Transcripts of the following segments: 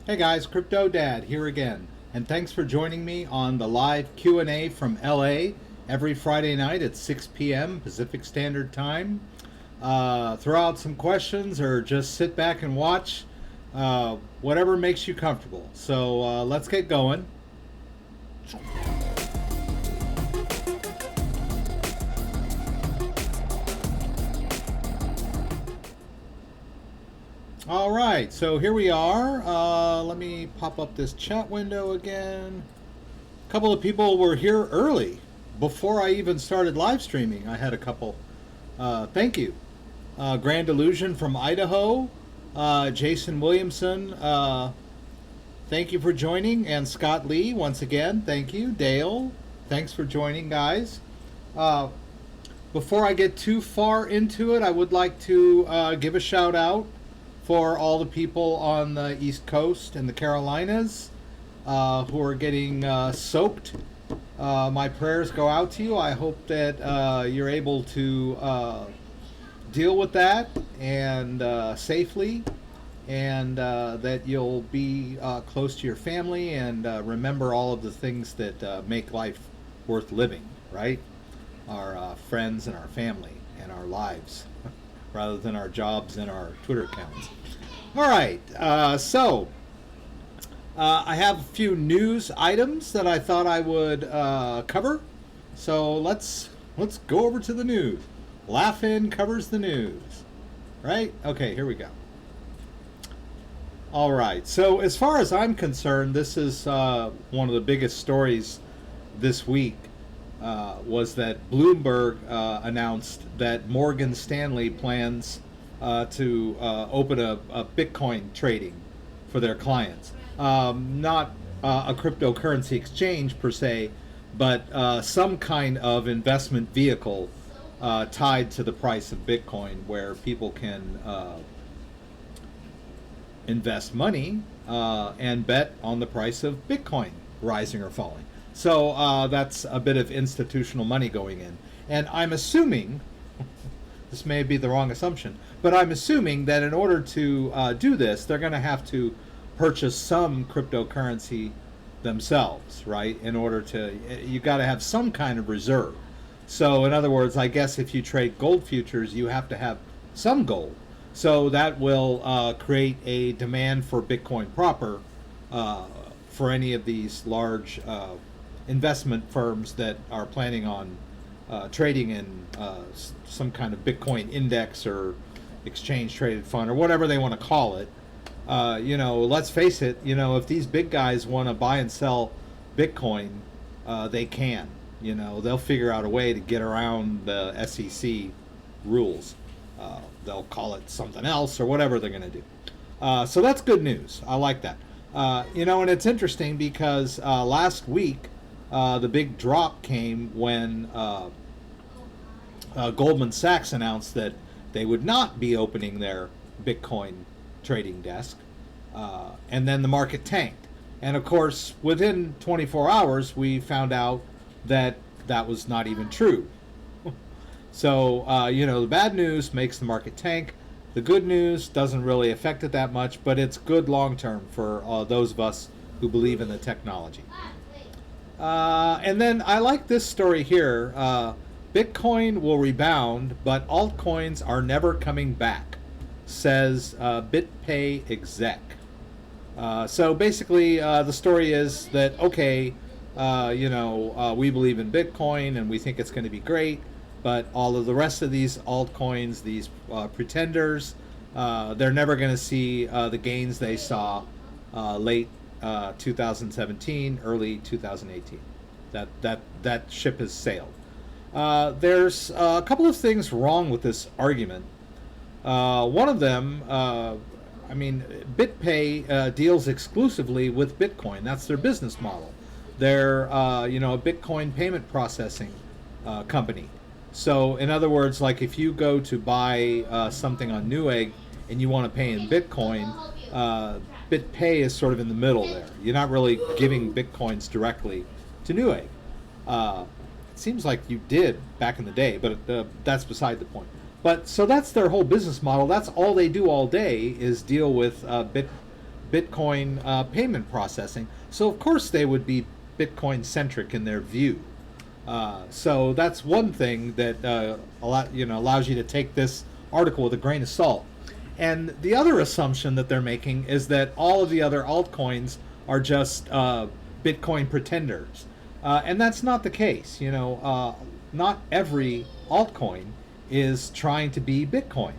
Hey guys, CryptoDad here again, and thanks for joining me on the live Q&A from LA every Friday night at 6 p.m. Pacific Standard Time. Throw out some questions or just sit back and watch, whatever makes you comfortable. So let's get going. All right, so here we are. Let me pop up this chat window again. A couple of people were here early before I even started live streaming. I had a couple. Thank you. Grand Illusion from Idaho. Jason Williamson, thank you for joining. And Scott Lee, once again, thank you. Dale, thanks for joining, guys. Before I get too far into it, I would like to give a shout out for all the people on the East Coast and the Carolinas who are getting soaked. My prayers go out to you. I hope that you're able to deal with that and safely, and that you'll be close to your family and remember all of the things that make life worth living, right? Our friends and our family and our lives rather than our jobs and our Twitter accounts. All right, so I have a few news items that I thought I would cover. So let's go over to the news. Laugh-In covers the news, right? Okay, here we go. All right, so as far as I'm concerned, this is one of the biggest stories this week. Was that Bloomberg announced that Morgan Stanley plans to open a Bitcoin trading for their clients. Not a cryptocurrency exchange per se, but some kind of investment vehicle tied to the price of Bitcoin where people can invest money and bet on the price of Bitcoin rising or falling. So that's a bit of institutional money going in. And I'm assuming, this may be the wrong assumption, but I'm assuming that in order to do this, they're going to have to purchase some cryptocurrency themselves, right? In order to, you got to have some kind of reserve. So in other words, I guess if you trade gold futures, you have to have some gold. So that will create a demand for Bitcoin proper for any of these large investment firms that are planning on trading in some kind of Bitcoin index or exchange traded fund or whatever they want to call it. Let's face it, if these big guys want to buy and sell Bitcoin, they can. They'll figure out a way to get around the SEC rules. They'll call it something else or whatever they're going to do. So that's good news. I like that. And it's interesting because last week, the big drop came when Goldman Sachs announced that they would not be opening their Bitcoin trading desk, and then the market tanked. And of course, within 24 hours, we found out that that was not even true. So, the bad news makes the market tank. The good news doesn't really affect it that much, but it's good long term for those of us who believe in the technology. And then I like this story here. Bitcoin will rebound, but altcoins are never coming back, says BitPay exec. So basically, the story is that, okay, we believe in Bitcoin and we think it's going to be great, but all of the rest of these altcoins, these pretenders, they're never going to see the gains they saw late 2017, early 2018. That ship has sailed. There's a couple of things wrong with this argument. One of them, BitPay deals exclusively with Bitcoin. That's their business model. They're a Bitcoin payment processing company. So in other words, like if you go to buy something on Newegg and you want to pay in Bitcoin, BitPay is sort of in the middle there. You're not really giving Bitcoins directly to Newegg. It seems like you did back in the day, but that's beside the point. But so that's their whole business model. That's all they do all day is deal with Bitcoin payment processing. So of course they would be Bitcoin centric in their view. So that's one thing that allows you to take this article with a grain of salt. And the other assumption that they're making is that all of the other altcoins are just Bitcoin pretenders, and that's not the case. Not every altcoin is trying to be Bitcoin.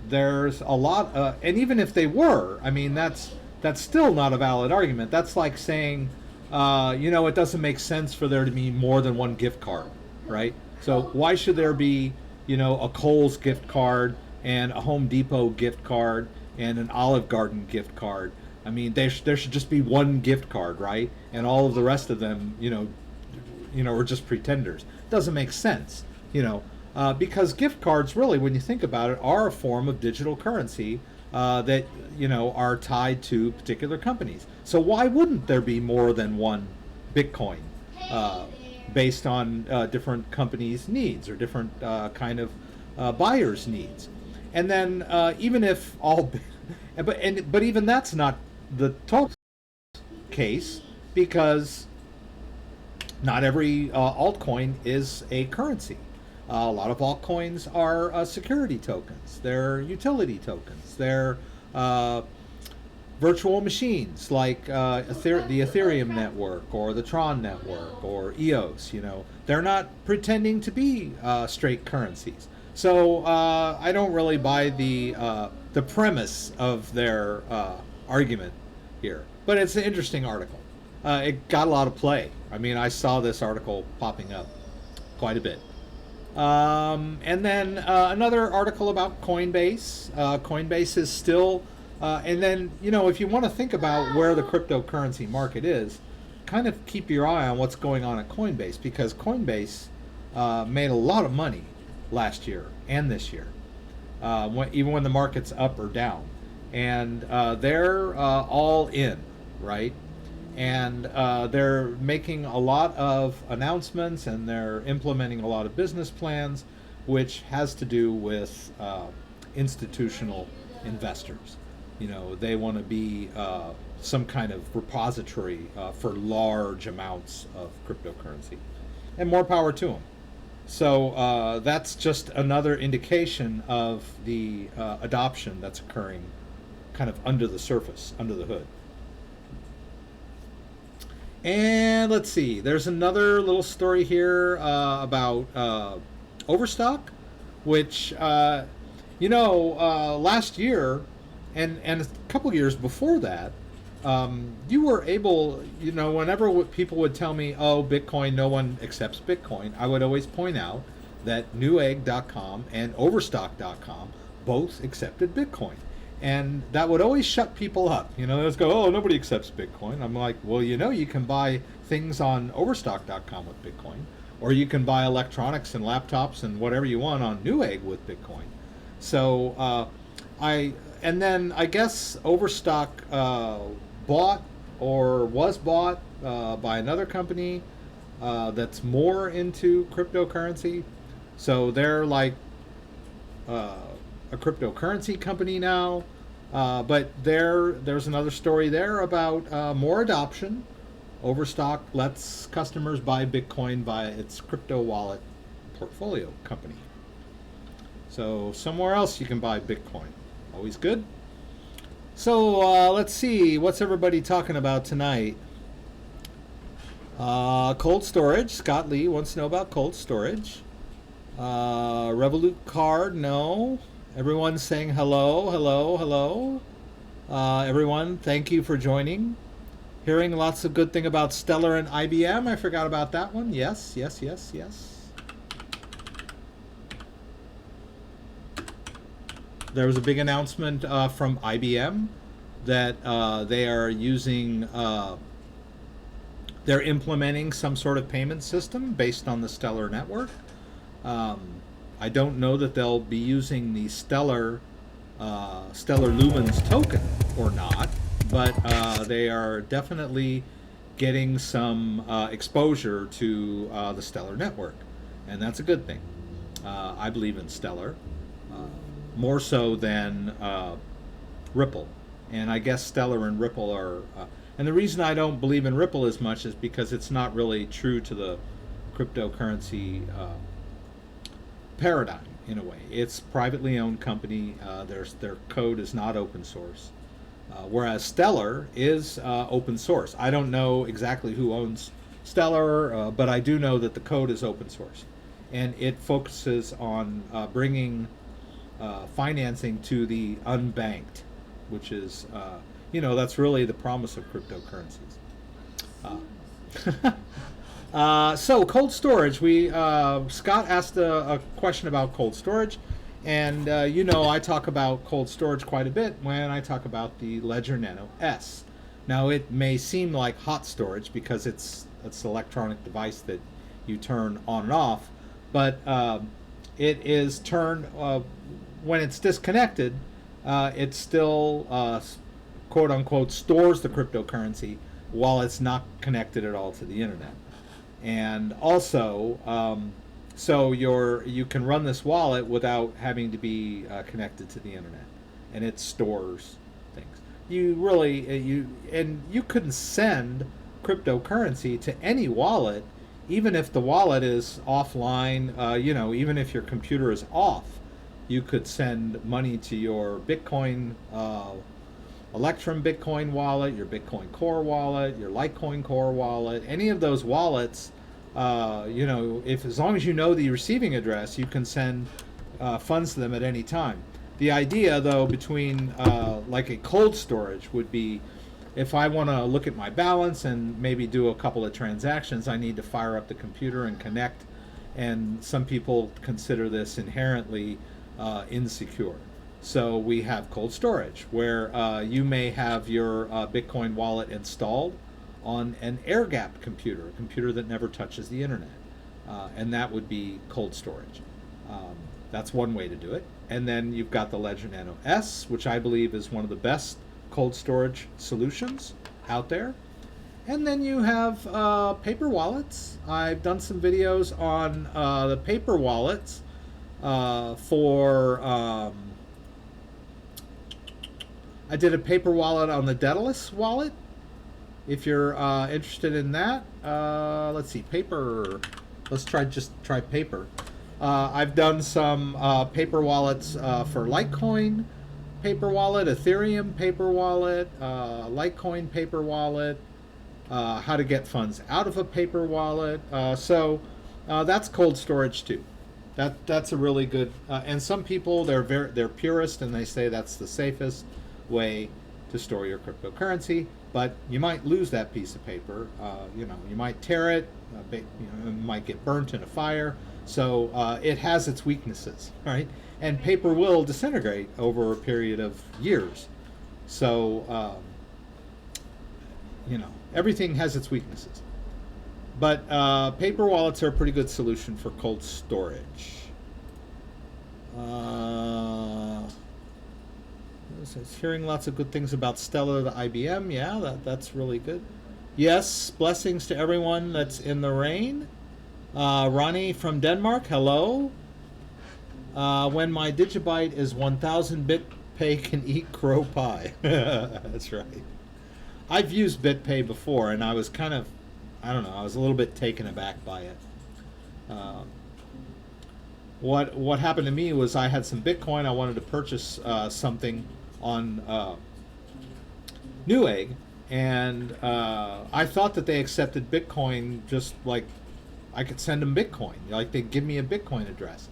There's a lot, and even if they were, I mean, that's still not a valid argument. That's like saying, it doesn't make sense for there to be more than one gift card, right? So why should there be, a Kohl's gift card and a Home Depot gift card and an Olive Garden gift card? I mean, there should just be one gift card, right? And all of the rest of them, are just pretenders. Doesn't make sense, because gift cards really, when you think about it, are a form of digital currency that are tied to particular companies. So why wouldn't there be more than one Bitcoin based on different companies' needs or different kind of buyers' needs? And then even if all, but even that's not the total case, because not every altcoin is a currency. A lot of altcoins are security tokens. They're utility tokens. They're virtual machines like the Ethereum network or the Tron network or EOS. They're not pretending to be straight currencies. So I don't really buy the premise of their argument here. But it's an interesting article. It got a lot of play. I mean, I saw this article popping up quite a bit. And then another article about Coinbase. Coinbase is still, and then, if you want to think about where the cryptocurrency market is, kind of keep your eye on what's going on at Coinbase, because Coinbase made a lot of money last year and this year, even when the market's up or down. And they're all in, right? And they're making a lot of announcements, and they're implementing a lot of business plans, which has to do with institutional investors. They want to be some kind of repository for large amounts of cryptocurrency, and more power to them. So that's just another indication of the adoption that's occurring kind of under the surface, under the hood. And let's see, there's another little story here about Overstock, which, last year and a couple years before that, you were able, whenever people would tell me, oh, Bitcoin, no one accepts Bitcoin, I would always point out that Newegg.com and Overstock.com both accepted Bitcoin. And that would always shut people up. They would go, oh, nobody accepts Bitcoin. I'm like, well, you can buy things on Overstock.com with Bitcoin, or you can buy electronics and laptops and whatever you want on Newegg with Bitcoin. So and then I guess Overstock bought or was bought by another company that's more into cryptocurrency. So they're like a cryptocurrency company now, but there's another story there about more adoption. Overstock lets customers buy Bitcoin via its crypto wallet portfolio company. So somewhere else you can buy Bitcoin. Always good. So let's see, what's everybody talking about tonight? Cold storage. Scott Lee wants to know about cold storage. Revolut card, no. Everyone's saying hello, hello, hello. Everyone, thank you for joining. Hearing lots of good thing about Stellar and IBM. I forgot about that one. Yes, yes, yes, yes. There was a big announcement from IBM that they are using, they're implementing some sort of payment system based on the Stellar network. I don't know that they'll be using the Stellar Lumens token or not, but they are definitely getting some exposure to the Stellar network, and that's a good thing. I believe in Stellar more so than Ripple. And I guess Stellar and Ripple are, and the reason I don't believe in Ripple as much is because it's not really true to the cryptocurrency paradigm in a way. It's privately owned company. Their code is not open source, whereas Stellar is open source. I don't know exactly who owns Stellar, but I do know that the code is open source, and it focuses on bringing financing to the unbanked, which is, that's really the promise of cryptocurrencies. So cold storage, Scott asked a question about cold storage, and I talk about cold storage quite a bit when I talk about the Ledger Nano S. Now it may seem like hot storage because it's an electronic device that you turn on and off, but it is turned when it's disconnected. It still quote unquote stores the cryptocurrency while it's not connected at all to the internet. And also, so you can run this wallet without having to be connected to the internet, and it stores things. You couldn't send cryptocurrency to any wallet, even if the wallet is offline. Even if your computer is off, you could send money to your Bitcoin. Electrum Bitcoin wallet, your Bitcoin Core wallet, your Litecoin Core wallet, any of those wallets, if as long as you know the receiving address, you can send funds to them at any time. The idea, though, between like a cold storage would be, if I want to look at my balance and maybe do a couple of transactions, I need to fire up the computer and connect. And some people consider this inherently insecure. So we have cold storage, where you may have your Bitcoin wallet installed on an air-gapped computer, a computer that never touches the internet, and that would be cold storage. That's one way to do it. And then you've got the Ledger Nano S, which I believe is one of the best cold storage solutions out there. And then you have paper wallets. I've done some videos on the paper wallets for... I did a paper wallet on the Daedalus wallet. If you're interested in that, let's see, paper. Let's try paper. I've done some paper wallets for Litecoin paper wallet, Ethereum paper wallet, Litecoin paper wallet, how to get funds out of a paper wallet. So that's cold storage too. That's a really good. And some people they're purist and they say that's the safest way to store your cryptocurrency, but you might lose that piece of paper. You might tear it. It might get burnt in a fire. So it has its weaknesses, right? And paper will disintegrate over a period of years. So everything has its weaknesses. But paper wallets are a pretty good solution for cold storage. It's hearing lots of good things about Stellar, the IBM. Yeah, that's really good. Yes, blessings to everyone that's in the rain. Ronnie from Denmark, hello. When my Digibyte is 1,000, BitPay can eat crow pie. That's right. I've used BitPay before, and I was I was a little bit taken aback by it. What happened to me was I had some Bitcoin. I wanted to purchase something on Newegg, and I thought that they accepted Bitcoin, just like I could send them Bitcoin, like they'd give me a Bitcoin address.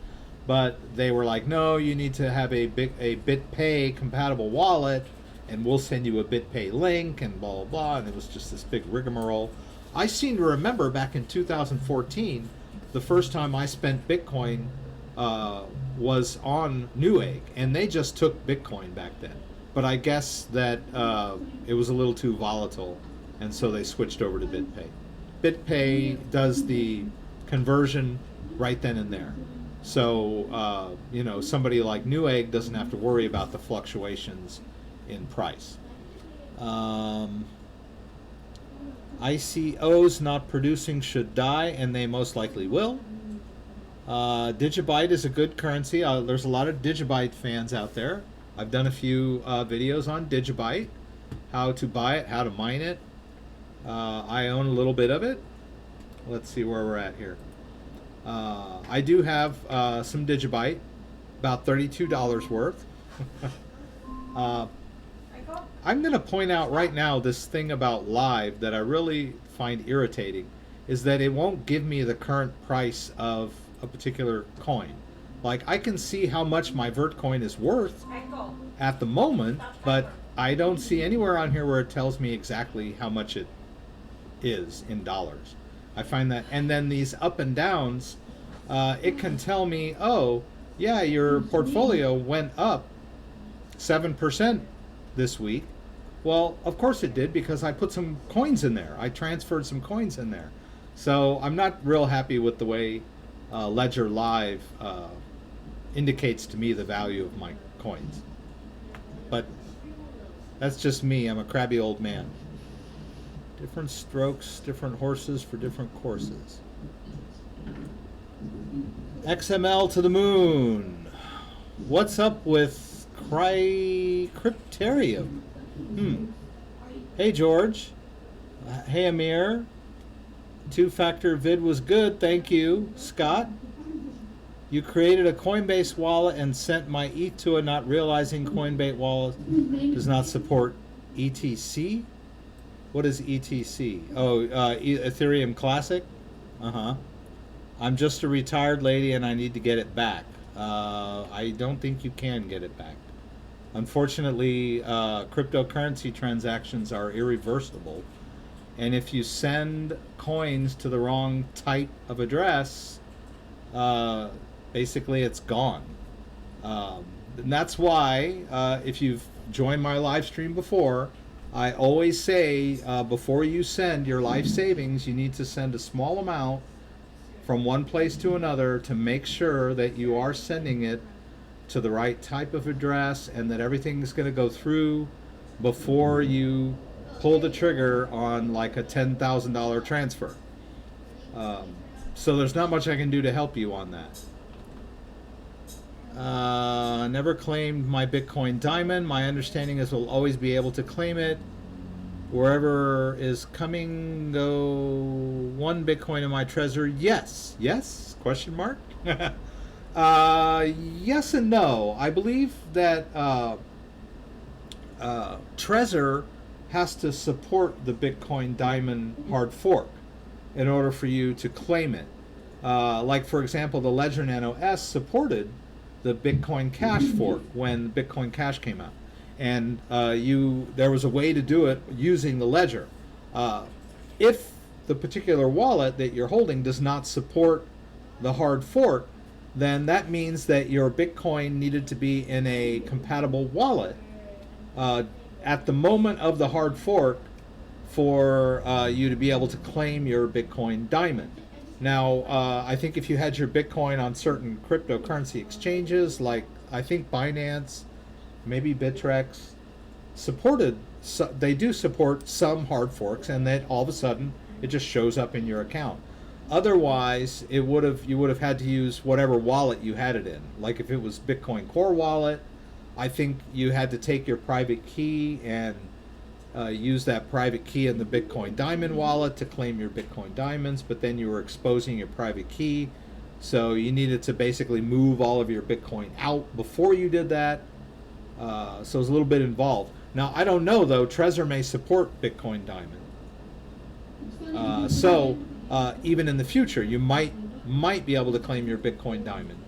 But they were like, no, you need to have a BitPay compatible wallet, and we'll send you a BitPay link, and blah, blah, blah. And it was just this big rigmarole. I seem to remember back in 2014, the first time I spent Bitcoin was on Newegg, and they just took Bitcoin back then. But I guess that it was a little too volatile, and so they switched over to BitPay. BitPay does the conversion right then and there. So, somebody like Newegg doesn't have to worry about the fluctuations in price. ICOs not producing should die, and they most likely will. Digibyte is a good currency. There's a lot of Digibyte fans out there. I've done a few videos on Digibyte, how to buy it, how to mine it. I own a little bit of it. Let's see where we're at here. I do have some Digibyte, about $32 worth. I'm going to point out right now this thing about Live that I really find irritating is that it won't give me the current price of a particular coin. Like, I can see how much my Vert coin is worth at the moment, but I don't see anywhere on here where it tells me exactly how much it is in dollars. I find that, and then these up and downs, it can tell me, oh, yeah, your portfolio went up 7% this week. Well, of course it did, because I put some coins in there. I transferred some coins in there. So I'm not real happy with the way Ledger Live indicates to me the value of my coins. But that's just me. I'm a crabby old man. Different strokes, different horses for different courses. XML to the moon. What's up with Cryptarium? Hey, George. Hey, Amir. Two-factor vid was good. Thank you. Scott. You created a Coinbase wallet and sent my ETH to it, not realizing Coinbase wallet does not support ETC. What is ETC? Oh, Ethereum Classic? I'm just a retired lady and I need to get it back. I don't think you can get it back. Unfortunately, cryptocurrency transactions are irreversible. And if you send coins to the wrong type of address, basically it's gone. And that's why, if you've joined my live stream before, I always say before you send your life savings, you need to send a small amount from one place to another to make sure that you are sending it to the right type of address and that everything is going to go through before you pull the trigger on like a $10,000 transfer. So there's not much I can do to help you on that. Never claimed my Bitcoin diamond. My understanding is we'll always be able to claim it. Wherever is coming, go one Bitcoin in my treasure. Yes. Yes? Question mark? Yes and no. I believe that Trezor has to support the Bitcoin Diamond hard fork in order for you to claim it. Like, for example, the Ledger Nano S supported the Bitcoin Cash fork when Bitcoin Cash came out. And there was a way to do it using the Ledger. If the particular wallet that you're holding does not support the hard fork, then that means that your Bitcoin needed to be in a compatible wallet at the moment of the hard fork for you to be able to claim your Bitcoin Diamond. Now, I think if you had your Bitcoin on certain cryptocurrency exchanges, like I think Binance, maybe Bittrex, they do support some hard forks, and then all of a sudden it just shows up in your account. Otherwise, you would have had to use whatever wallet you had it in. Like if it was Bitcoin Core Wallet, I think you had to take your private key and use that private key in the Bitcoin Diamond wallet to claim your Bitcoin Diamonds, but then you were exposing your private key, so you needed to basically move all of your Bitcoin out before you did that. So it was a little bit involved. Now, I don't know, though. Trezor may support Bitcoin Diamond. So even in the future, you might be able to claim your Bitcoin Diamond.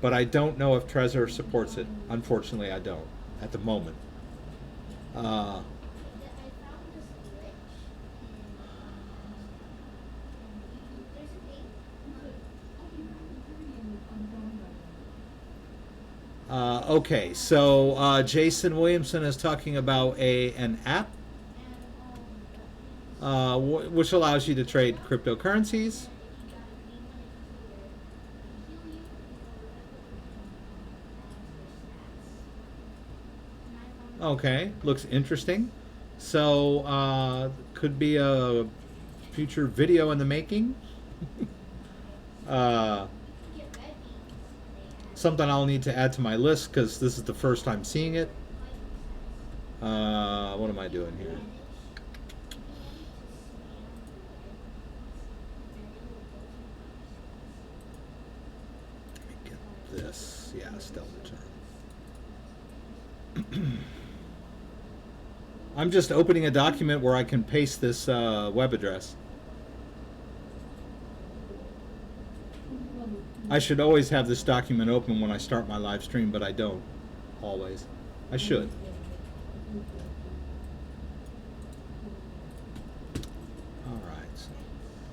But I don't know if Trezor supports it. Unfortunately, I don't at the moment. Okay, so Jason Williamson is talking about an app which allows you to trade cryptocurrencies. Okay, looks interesting. So could be a future video in the making. something I'll need to add to my list because this is the first time seeing it. What am I doing here? Let me get this. Yeah, still return. I'm just opening a document where I can paste this web address. I should always have this document open when I start my live stream, but I don't always. I should. All right. So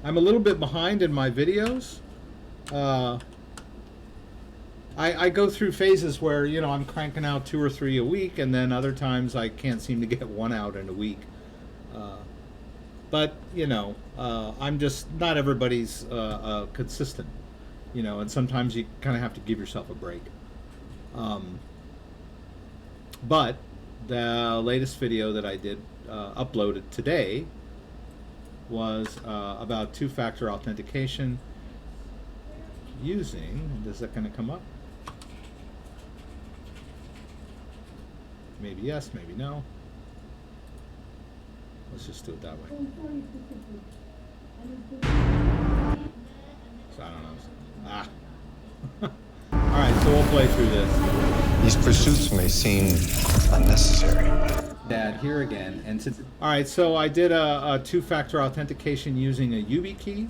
I'm a little bit behind in my videos. I go through phases where, you know, I'm cranking out 2 or 3 a week, and then other times I can't seem to get one out in a week. But, you know, I'm just, not everybody's consistent, you know, and sometimes you kind of have to give yourself a break. But the latest video that I did uploaded today was about two-factor authentication using, is that going to come up? Maybe yes, maybe no. Let's just do it that way. So I don't know. Ah. Alright, so we'll play through this. These pursuits may seem unnecessary. Dad here again. And alright, so I did a two-factor authentication using a YubiKey.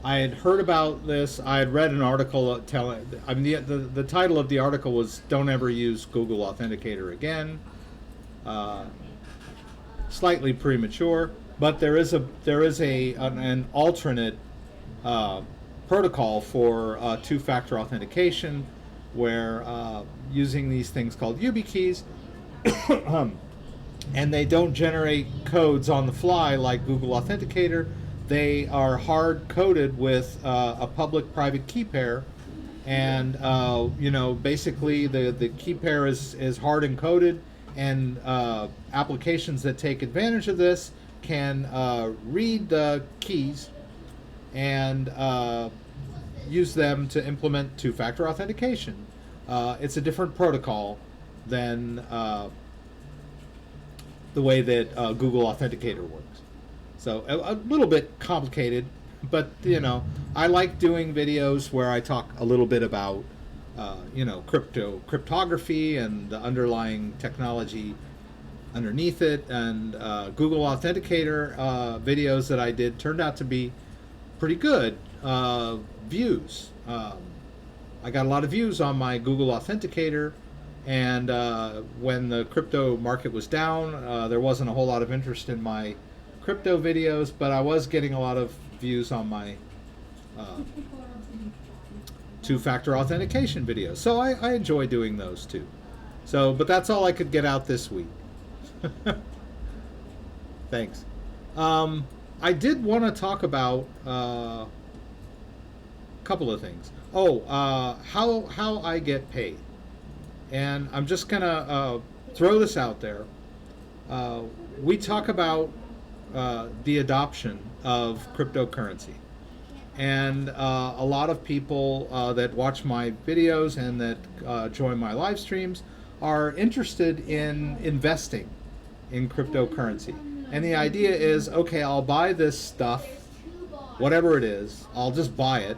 I had heard about this. I had read an article telling. I mean, the title of the article was "Don't ever use Google Authenticator again." Slightly premature, but there is an alternate protocol for two-factor authentication, where using these things called YubiKeys, and they don't generate codes on the fly like Google Authenticator. They are hard-coded with a public-private key pair, and you know, basically the key pair is hard encoded, and applications that take advantage of this can read the keys and use them to implement two-factor authentication. It's a different protocol than the way that Google Authenticator works. So a little bit complicated, but you know, I like doing videos where I talk a little bit about you know, cryptography and the underlying technology underneath it. And Google Authenticator videos that I did turned out to be pretty good views. I got a lot of views on my Google Authenticator, and when the crypto market was down, there wasn't a whole lot of interest in my crypto videos, but I was getting a lot of views on my two-factor authentication videos. So I enjoy doing those too. So, but that's all I could get out this week. Thanks. I did want to talk about a couple of things. Oh, how I get paid. And I'm just gonna throw this out there. We talk about the adoption of cryptocurrency, and a lot of people that watch my videos and that join my live streams are interested in investing in cryptocurrency. And the idea is, okay, I'll buy this stuff, whatever it is, I'll just buy it,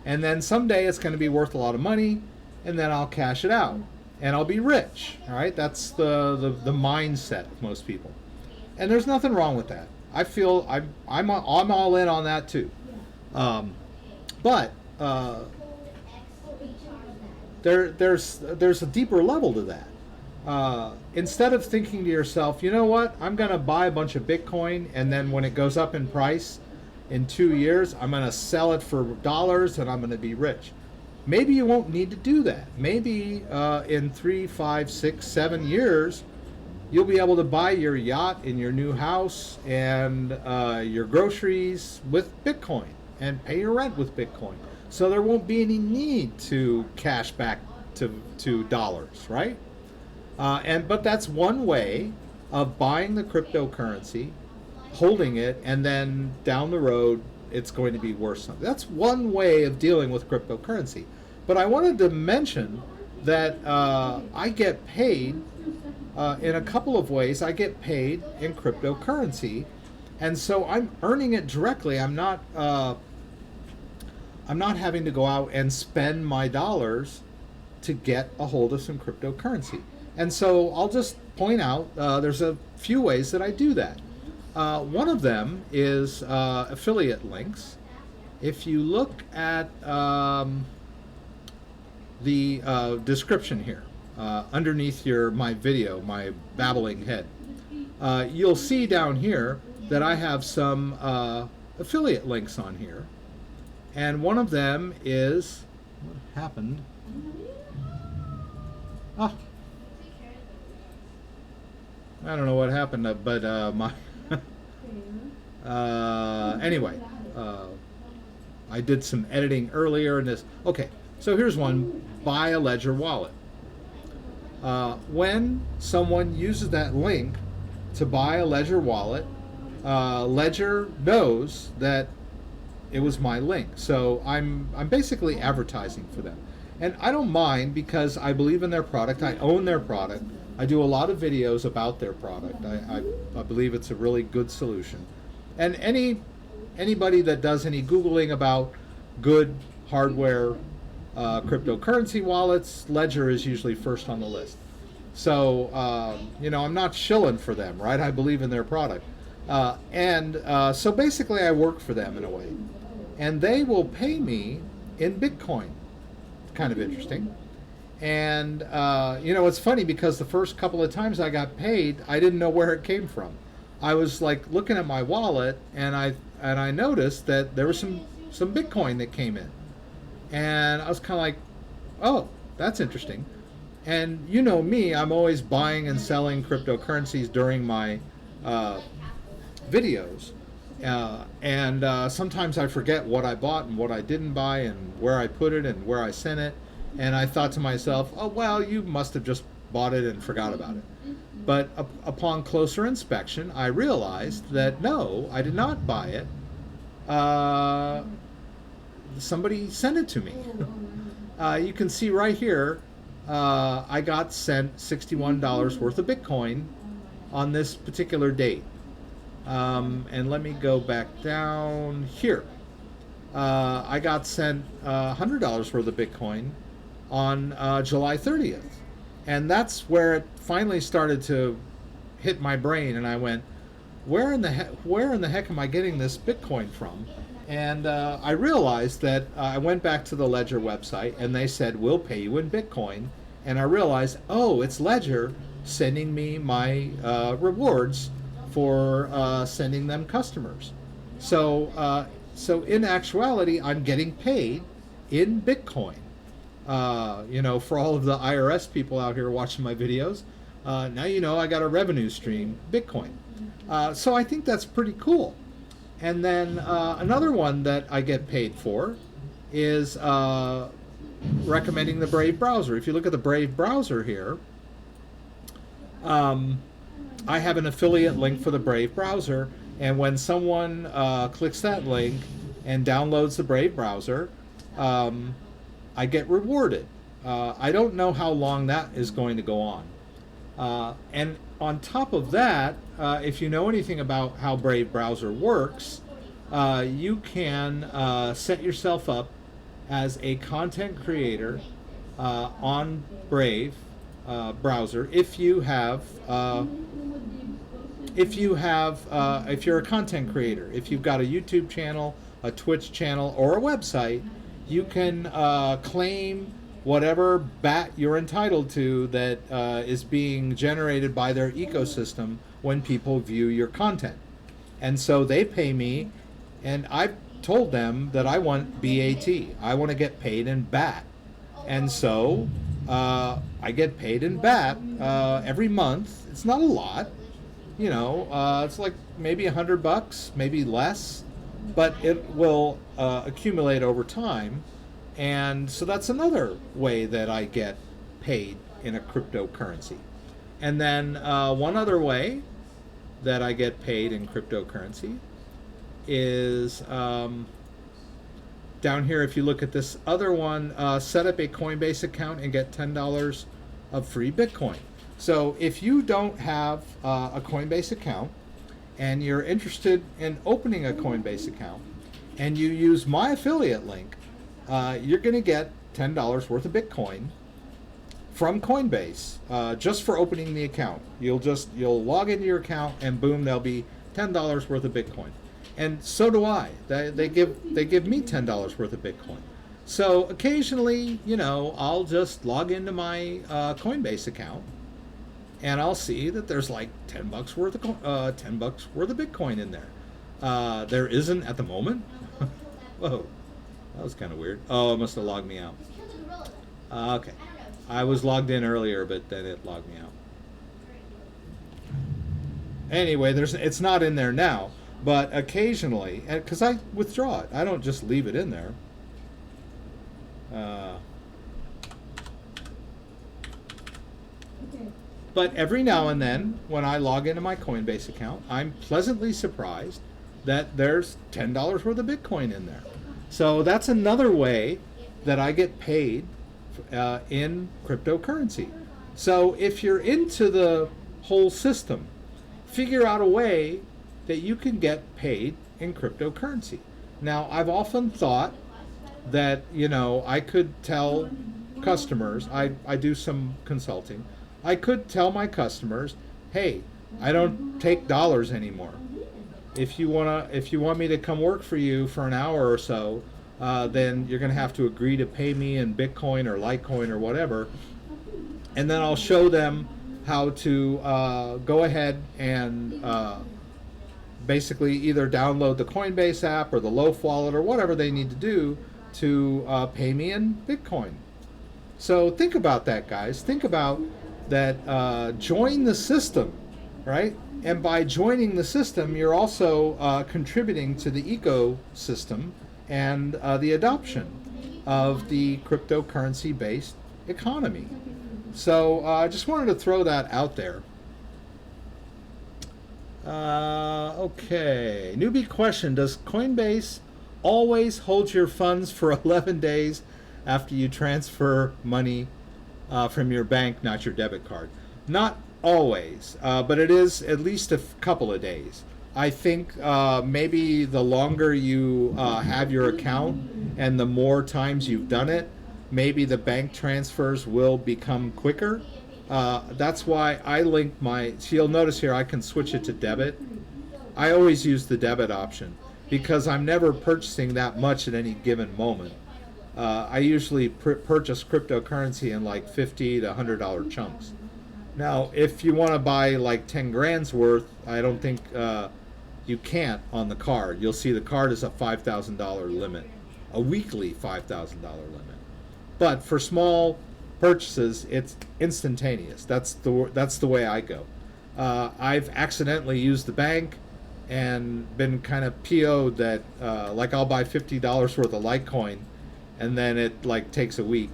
and then someday it's going to be worth a lot of money, and then I'll cash it out and I'll be rich. All right, that's the mindset of most people, and there's nothing wrong with that. I feel I'm all in on that too, but there's a deeper level to that. Instead of thinking to yourself, you know what, I'm going to buy a bunch of Bitcoin, and then when it goes up in price in 2 years, I'm going to sell it for dollars and I'm going to be rich. Maybe you won't need to do that. Maybe in 3, 5, 6, 7 years, you'll be able to buy your yacht and your new house and your groceries with Bitcoin and pay your rent with Bitcoin. So there won't be any need to cash back to dollars, right? But that's one way of buying the cryptocurrency, holding it, and then down the road it's going to be worth something. That's one way of dealing with cryptocurrency. But I wanted to mention that I get paid in a couple of ways. I get paid in cryptocurrency, and so I'm earning it directly. I'm not having to go out and spend my dollars to get a hold of some cryptocurrency. And so I'll just point out there's a few ways that I do that. One of them is affiliate links. If you look at the description here, underneath my video, my babbling head, you'll see down here that I have some affiliate links on here. And one of them is, what happened? Ah, I don't know what happened, but my anyway, I did some editing earlier in this. Okay, so here's one: buy a Ledger wallet. When someone uses that link to buy a Ledger wallet, Ledger knows that it was my link. So I'm basically advertising for them. And I don't mind, because I believe in their product. I own their product. I do a lot of videos about their product. I believe it's a really good solution. And anybody that does any Googling about good hardware cryptocurrency wallets, Ledger is usually first on the list. So, I'm not shilling for them, right? I believe in their product. So basically I work for them in a way. And they will pay me in Bitcoin. Kind of interesting. And it's funny, because the first couple of times I got paid, I didn't know where it came from. I was like looking at my wallet, and I noticed that there was some Bitcoin that came in, and I was kind of like, oh, that's interesting. And you know me, I'm always buying and selling cryptocurrencies during my videos. And sometimes I forget what I bought and what I didn't buy, and where I put it and where I sent it. And I thought to myself, oh, well, you must have just bought it and forgot about it. But upon closer inspection, I realized that no, I did not buy it. Somebody sent it to me. You can see right here, I got sent $61 worth of Bitcoin on this particular date. And let me go back down here. I got sent $100 worth of Bitcoin on July 30th. And that's where it finally started to hit my brain, and I went, where in the heck am I getting this Bitcoin from? And I realized that I went back to the Ledger website, and they said, we'll pay you in Bitcoin. And I realized, oh, it's Ledger sending me my rewards for sending them customers. So in actuality, I'm getting paid in Bitcoin. For all of the IRS people out here watching my videos, now I got a revenue stream, Bitcoin. So I think that's pretty cool. And then another one that I get paid for is recommending the Brave browser. If you look at the Brave browser here, I have an affiliate link for the Brave browser, and when someone clicks that link and downloads the Brave browser, I get rewarded. I don't know how long that is going to go on. And on top of that, if you know anything about how Brave browser works, you can set yourself up as a content creator on Brave browser if you're a content creator. If you've got a YouTube channel, a Twitch channel, or a website, you can claim whatever BAT you're entitled to that is being generated by their ecosystem when people view your content. And so they pay me, and I've told them that I want BAT. I want to get paid in BAT. And so I get paid in BAT every month. It's not a lot. It's like maybe $100, maybe less, but it will accumulate over time. And so that's another way that I get paid in a cryptocurrency. And then one other way that I get paid in cryptocurrency is down here. If you look at this other one, set up a Coinbase account and get $10 of free Bitcoin. So if you don't have a Coinbase account and you're interested in opening a Coinbase account and you use my affiliate link, you're going to get $10 worth of Bitcoin from Coinbase just for opening the account. You'll log into your account and boom, there'll be $10 worth of Bitcoin. And so do I. They give me $10 worth of Bitcoin. So occasionally, I'll just log into my Coinbase account, and I'll see that there's like $10 worth of Bitcoin in there. There isn't at the moment. Whoa, that was kind of weird. Oh, it must have logged me out. Okay, I was logged in earlier, but then it logged me out. Anyway, it's not in there now. But occasionally, because I withdraw it, I don't just leave it in there. But every now and then, when I log into my Coinbase account, I'm pleasantly surprised that there's $10 worth of Bitcoin in there. So that's another way that I get paid in cryptocurrency. So if you're into the whole system, figure out a way that you can get paid in cryptocurrency. Now, I've often thought that, I could tell customers, I do some consulting, I could tell my customers, hey, I don't take dollars anymore. If you want me to come work for you for an hour or so, then you're going to have to agree to pay me in Bitcoin or Litecoin or whatever. And then I'll show them how to go ahead and basically either download the Coinbase app or the Loaf wallet or whatever they need to do to pay me in Bitcoin. So think about that, guys. Think about that. Join the system, right? And by joining the system, you're also contributing to the ecosystem and the adoption of the cryptocurrency-based economy. So I just wanted to throw that out there. Okay. Newbie question. Does Coinbase always hold your funds for 11 days after you transfer money from your bank, not your debit card? Not always, but it is at least a couple of days. I think maybe the longer you have your account and the more times you've done it, maybe the bank transfers will become quicker. That's why I link so you'll notice here I can switch it to debit. I always use the debit option because I'm never purchasing that much at any given moment. I usually purchase cryptocurrency in like $50 to $100 chunks. Now, if you want to buy like 10 grand's worth, I don't think you can't on the card. You'll see the card is a $5,000 limit, a weekly $5,000 limit. But for small purchases, it's instantaneous. That's the way I go. I've accidentally used the bank and been kind of PO'd that like I'll buy $50 worth of Litecoin and then it like takes a week.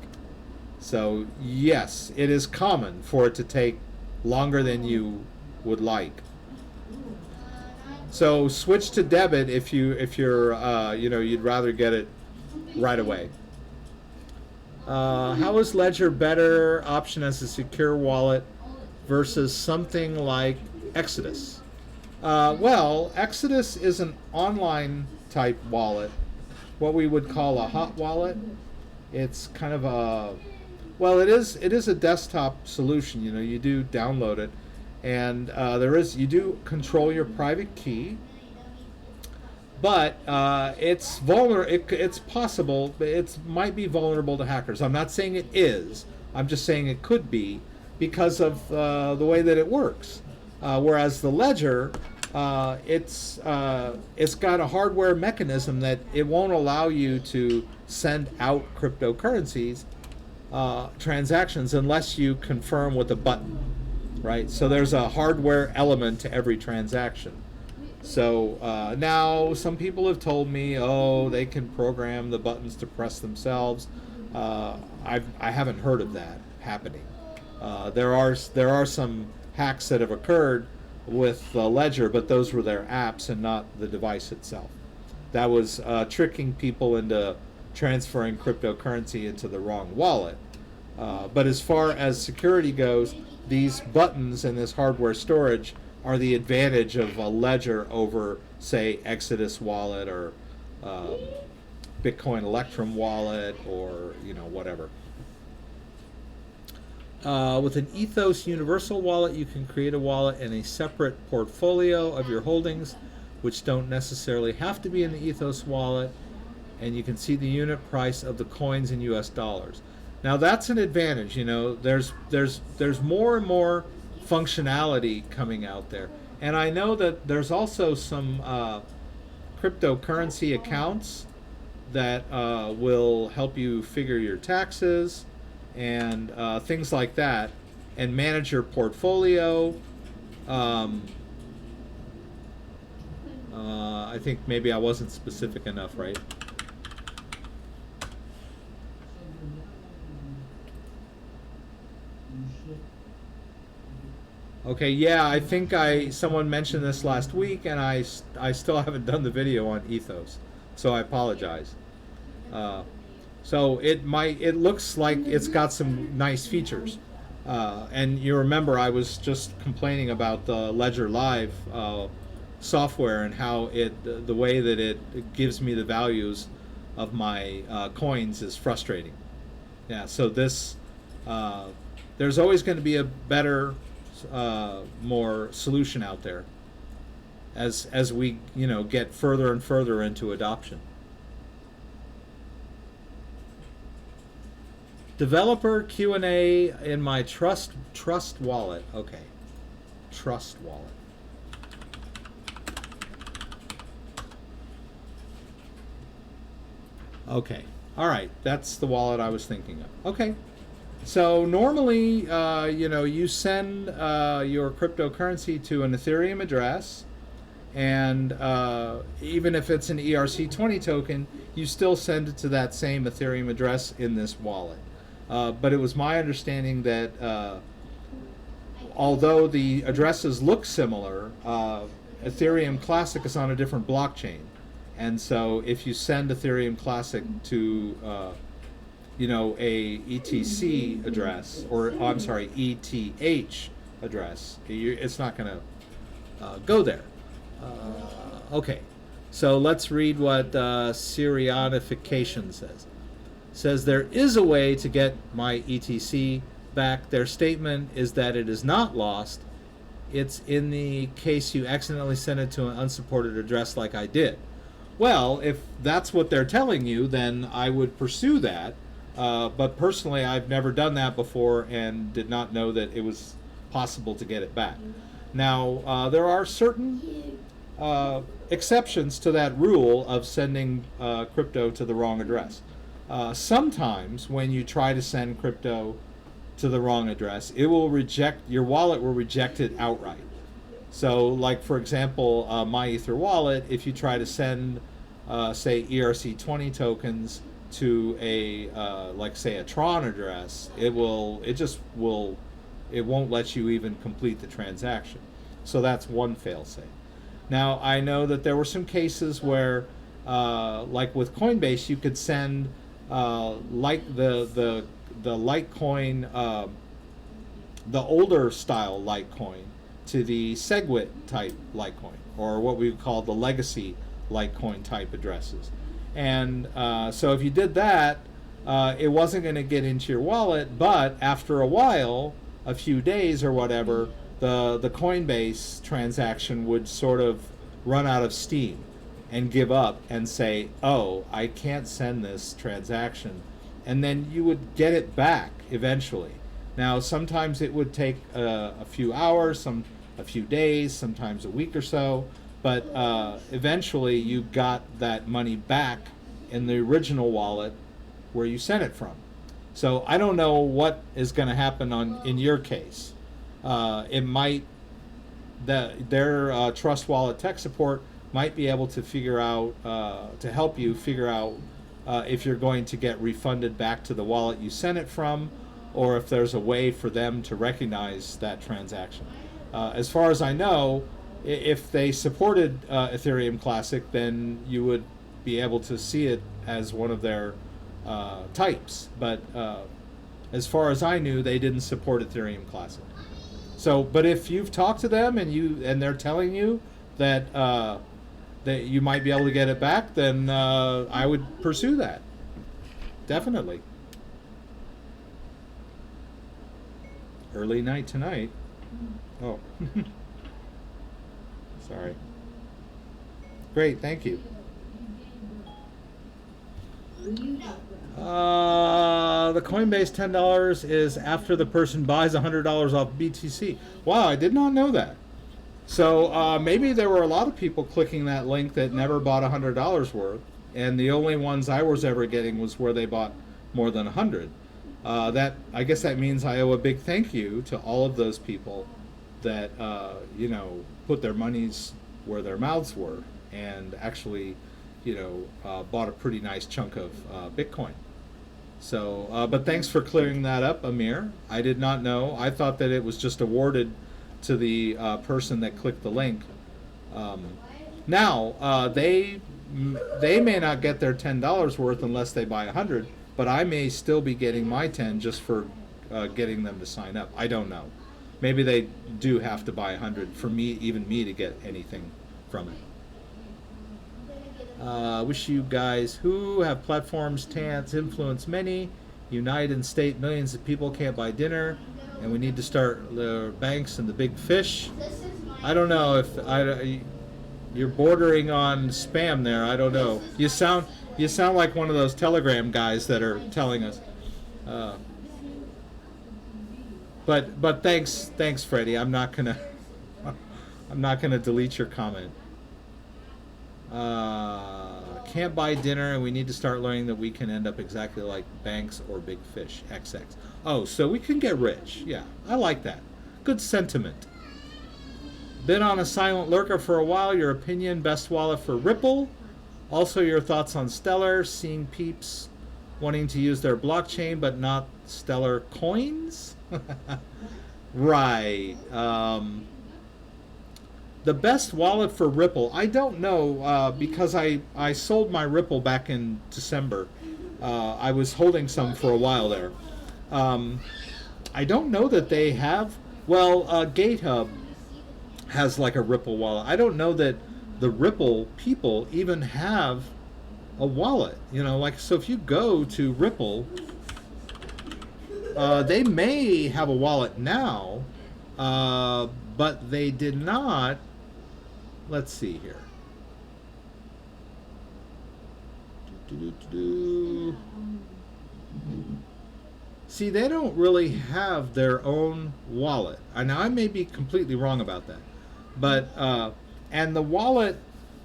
So yes, it is common for it to take longer than you would like. So switch to debit if you're you'd rather get it right away. How is Ledger better option as a secure wallet versus something like Exodus? Well, Exodus is an online type wallet, what we would call a hot wallet. It's kind of it is a desktop solution. You do download it, and you do control your private key. But it's vulnerable. It's possible, but it might be vulnerable to hackers. I'm not saying it is. I'm just saying it could be because of the way that it works. Whereas the Ledger, it's got a hardware mechanism that it won't allow you to send out cryptocurrencies transactions unless you confirm with a button, right? So there's a hardware element to every transaction. So now some people have told me, they can program the buttons to press themselves. I haven't heard of that happening. There are some hacks that have occurred with Ledger, but those were their apps and not the device itself. that was tricking people into transferring cryptocurrency into the wrong wallet. But as far as security goes, these buttons and this hardware storage are the advantage of a ledger over, say, Exodus wallet or Bitcoin Electrum wallet, or whatever. With an Ethos Universal Wallet, you can create a wallet and a separate portfolio of your holdings, which don't necessarily have to be in the Ethos wallet, and you can see the unit price of the coins in US dollars. Now that's an advantage. There's more and more functionality coming out there, and I know that there's also some cryptocurrency accounts that will help you figure your taxes and things like that, and manage your portfolio. I think maybe I wasn't specific enough, right? Okay, yeah, I think someone mentioned this last week, and I still haven't done the video on Ethos, so I apologize. So it looks like it's got some nice features, and you remember I was just complaining about the Ledger Live software and how the way that it gives me the values of my coins is frustrating. Yeah, so this there's always going to be a better, more solution out there as we get further and further into adoption. Developer Q&A in my Trust wallet. Okay, Trust wallet. Okay, all right, that's the wallet I was thinking of. Okay, so normally, you send your cryptocurrency to an Ethereum address, and even if it's an ERC20 token, you still send it to that same Ethereum address in this wallet. But it was my understanding that although the addresses look similar, Ethereum Classic is on a different blockchain. And so if you send Ethereum Classic to, a ETC address, or I'm sorry, ETH address, it's not going to go there. Okay, so let's read what Syrianification says. Says there is a way to get my ETC back. Their statement is that it is not lost. It's in the case you accidentally send it to an unsupported address like I did. Well, if that's what they're telling you, then I would pursue that. But personally, I've never done that before and did not know that it was possible to get it back. Now, there are certain exceptions to that rule of sending crypto to the wrong address. Sometimes when you try to send crypto to the wrong address, your wallet will reject it outright. So like, for example, my Ether wallet, if you try to send, say, ERC20 tokens to a, say, a Tron address, it won't let you even complete the transaction. So that's one fail-safe. Now, I know that there were some cases where, like with Coinbase, you could send like the Litecoin, the older style Litecoin, to the SegWit type Litecoin, or what we would call the legacy Litecoin type addresses. And so if you did that, it wasn't going to get into your wallet, but after a while, a few days or whatever, the Coinbase transaction would sort of run out of steam and give up and say, oh, I can't send this transaction. And then you would get it back eventually. Now, sometimes it would take a few hours, a few days, sometimes a week or so, but eventually you got that money back in the original wallet where you sent it from. So I don't know what is going to happen in your case. It might, their Trust Wallet tech support might be able to figure out, to help you figure out if you're going to get refunded back to the wallet you sent it from, or if there's a way for them to recognize that transaction. As far as I know, if they supported Ethereum Classic, then you would be able to see it as one of their types. But as far as I knew, they didn't support Ethereum Classic. So, but if you've talked to them and they're telling you that that you might be able to get it back, then I would pursue that. Definitely. Early night tonight. Oh. Sorry. Great, thank you. The Coinbase $10 is after the person buys $100 off BTC. Wow, I did not know that. So maybe there were a lot of people clicking that link that never bought $100 worth, and the only ones I was ever getting was where they bought more than 100. That, I guess that means I owe a big thank you to all of those people that you know, put their monies where their mouths were and actually, you know, bought a pretty nice chunk of Bitcoin. So, but thanks for clearing that up, Amir. I did not know. I thought that it was just awarded to the person that clicked the link. Now, they may not get their $10 worth unless they buy 100, but I may still be getting my 10 just for getting them to sign up. I don't know. Maybe they do have to buy 100 for me, even me, to get anything from it. Wish you guys who have platforms, TANs, influence many, unite and state millions of people can't buy dinner, and we need to start the banks and the big fish. I don't know if you're bordering on spam there. I don't know. You sound like one of those Telegram guys that are telling us. But thanks, Freddie. I'm not gonna delete your comment. Can't buy dinner, and we need to start learning that we can end up exactly like banks or big fish. XX. Oh, so we can get rich. Yeah, I like that. Good sentiment. Been on a silent lurker for a while. Your opinion, best wallet for Ripple. Also, your thoughts on Stellar. Seeing peeps wanting to use their blockchain, but not Stellar coins. Right. The best wallet for Ripple, I don't know, because I sold my Ripple back in December. I was holding some for a while there. I don't know that they have. Well, GateHub has like a Ripple wallet. I don't know that the Ripple people even have a wallet. You know, like, so if you go to Ripple, they may have a wallet now, but they did not. Let's see here. See, they don't really have their own wallet. Now, I may be completely wrong about that. But, and the wallet,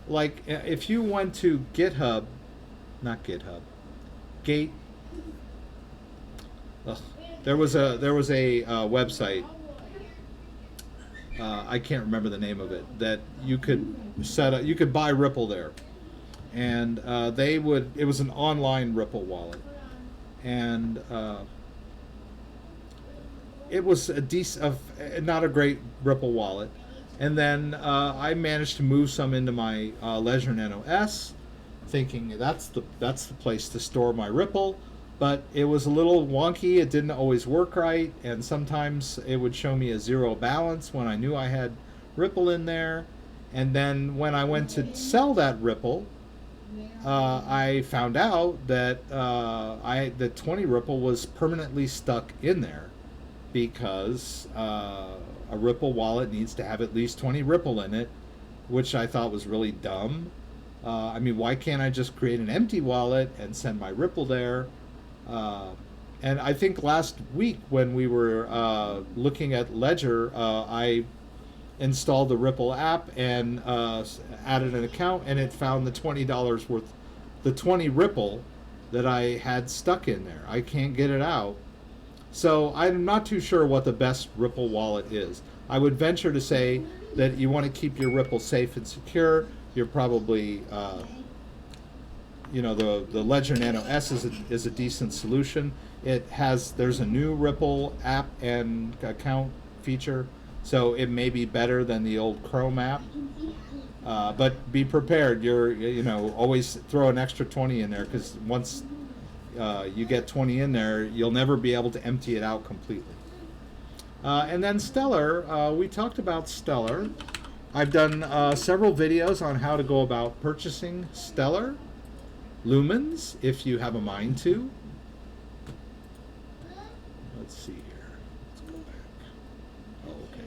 like, if you went to GitHub, not GitHub, Gate, there was a website, I can't remember the name of it, that you could set up, you could buy Ripple there. And it was an online Ripple wallet. And it was not a great Ripple wallet. And then I managed to move some into my Ledger Nano S, thinking that's the place to store my Ripple. But it was a little wonky. It didn't always work right, and sometimes it would show me a zero balance when I knew I had Ripple in there. And then when I went to sell that Ripple, I found out that the 20 Ripple was permanently stuck in there, because a Ripple wallet needs to have at least 20 Ripple in it, which I thought was really dumb. I mean, why can't I just create an empty wallet and send my Ripple there? And I think last week when we were looking at Ledger, I installed the Ripple app and added an account, and it found the $20 worth, the 20 Ripple that I had stuck in there. I can't get it out. So I'm not too sure what the best Ripple wallet is. I would venture to say that you want to keep your Ripple safe and secure. You're probably, the Ledger Nano S is a decent solution. There's a new Ripple app and account feature, so it may be better than the old Chrome app. But be prepared. Always throw an extra 20 in there, because once you get 20 in there, you'll never be able to empty it out completely. And then Stellar, we talked about Stellar. I've done several videos on how to go about purchasing Stellar lumens if you have a mind to. Let's see here. Let's go back. Oh, okay.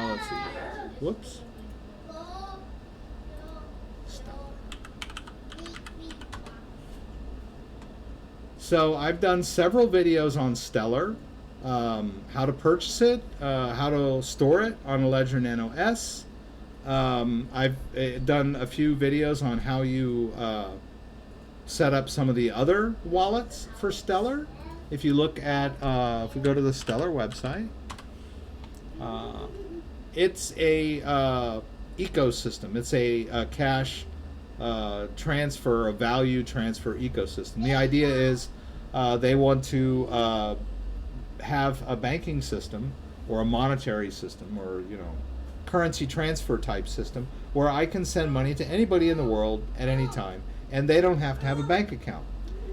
Let's see. Whoops. So I've done several videos on Stellar, how to purchase it, how to store it on a Ledger Nano S. I've done a few videos on how you set up some of the other wallets for Stellar. If you look at, if we go to the Stellar website, it's a ecosystem. It's a cash transfer, a value transfer ecosystem. The idea is they want to have a banking system or a monetary system, or currency transfer type system, where I can send money to anybody in the world at any time, and they don't have to have a bank account.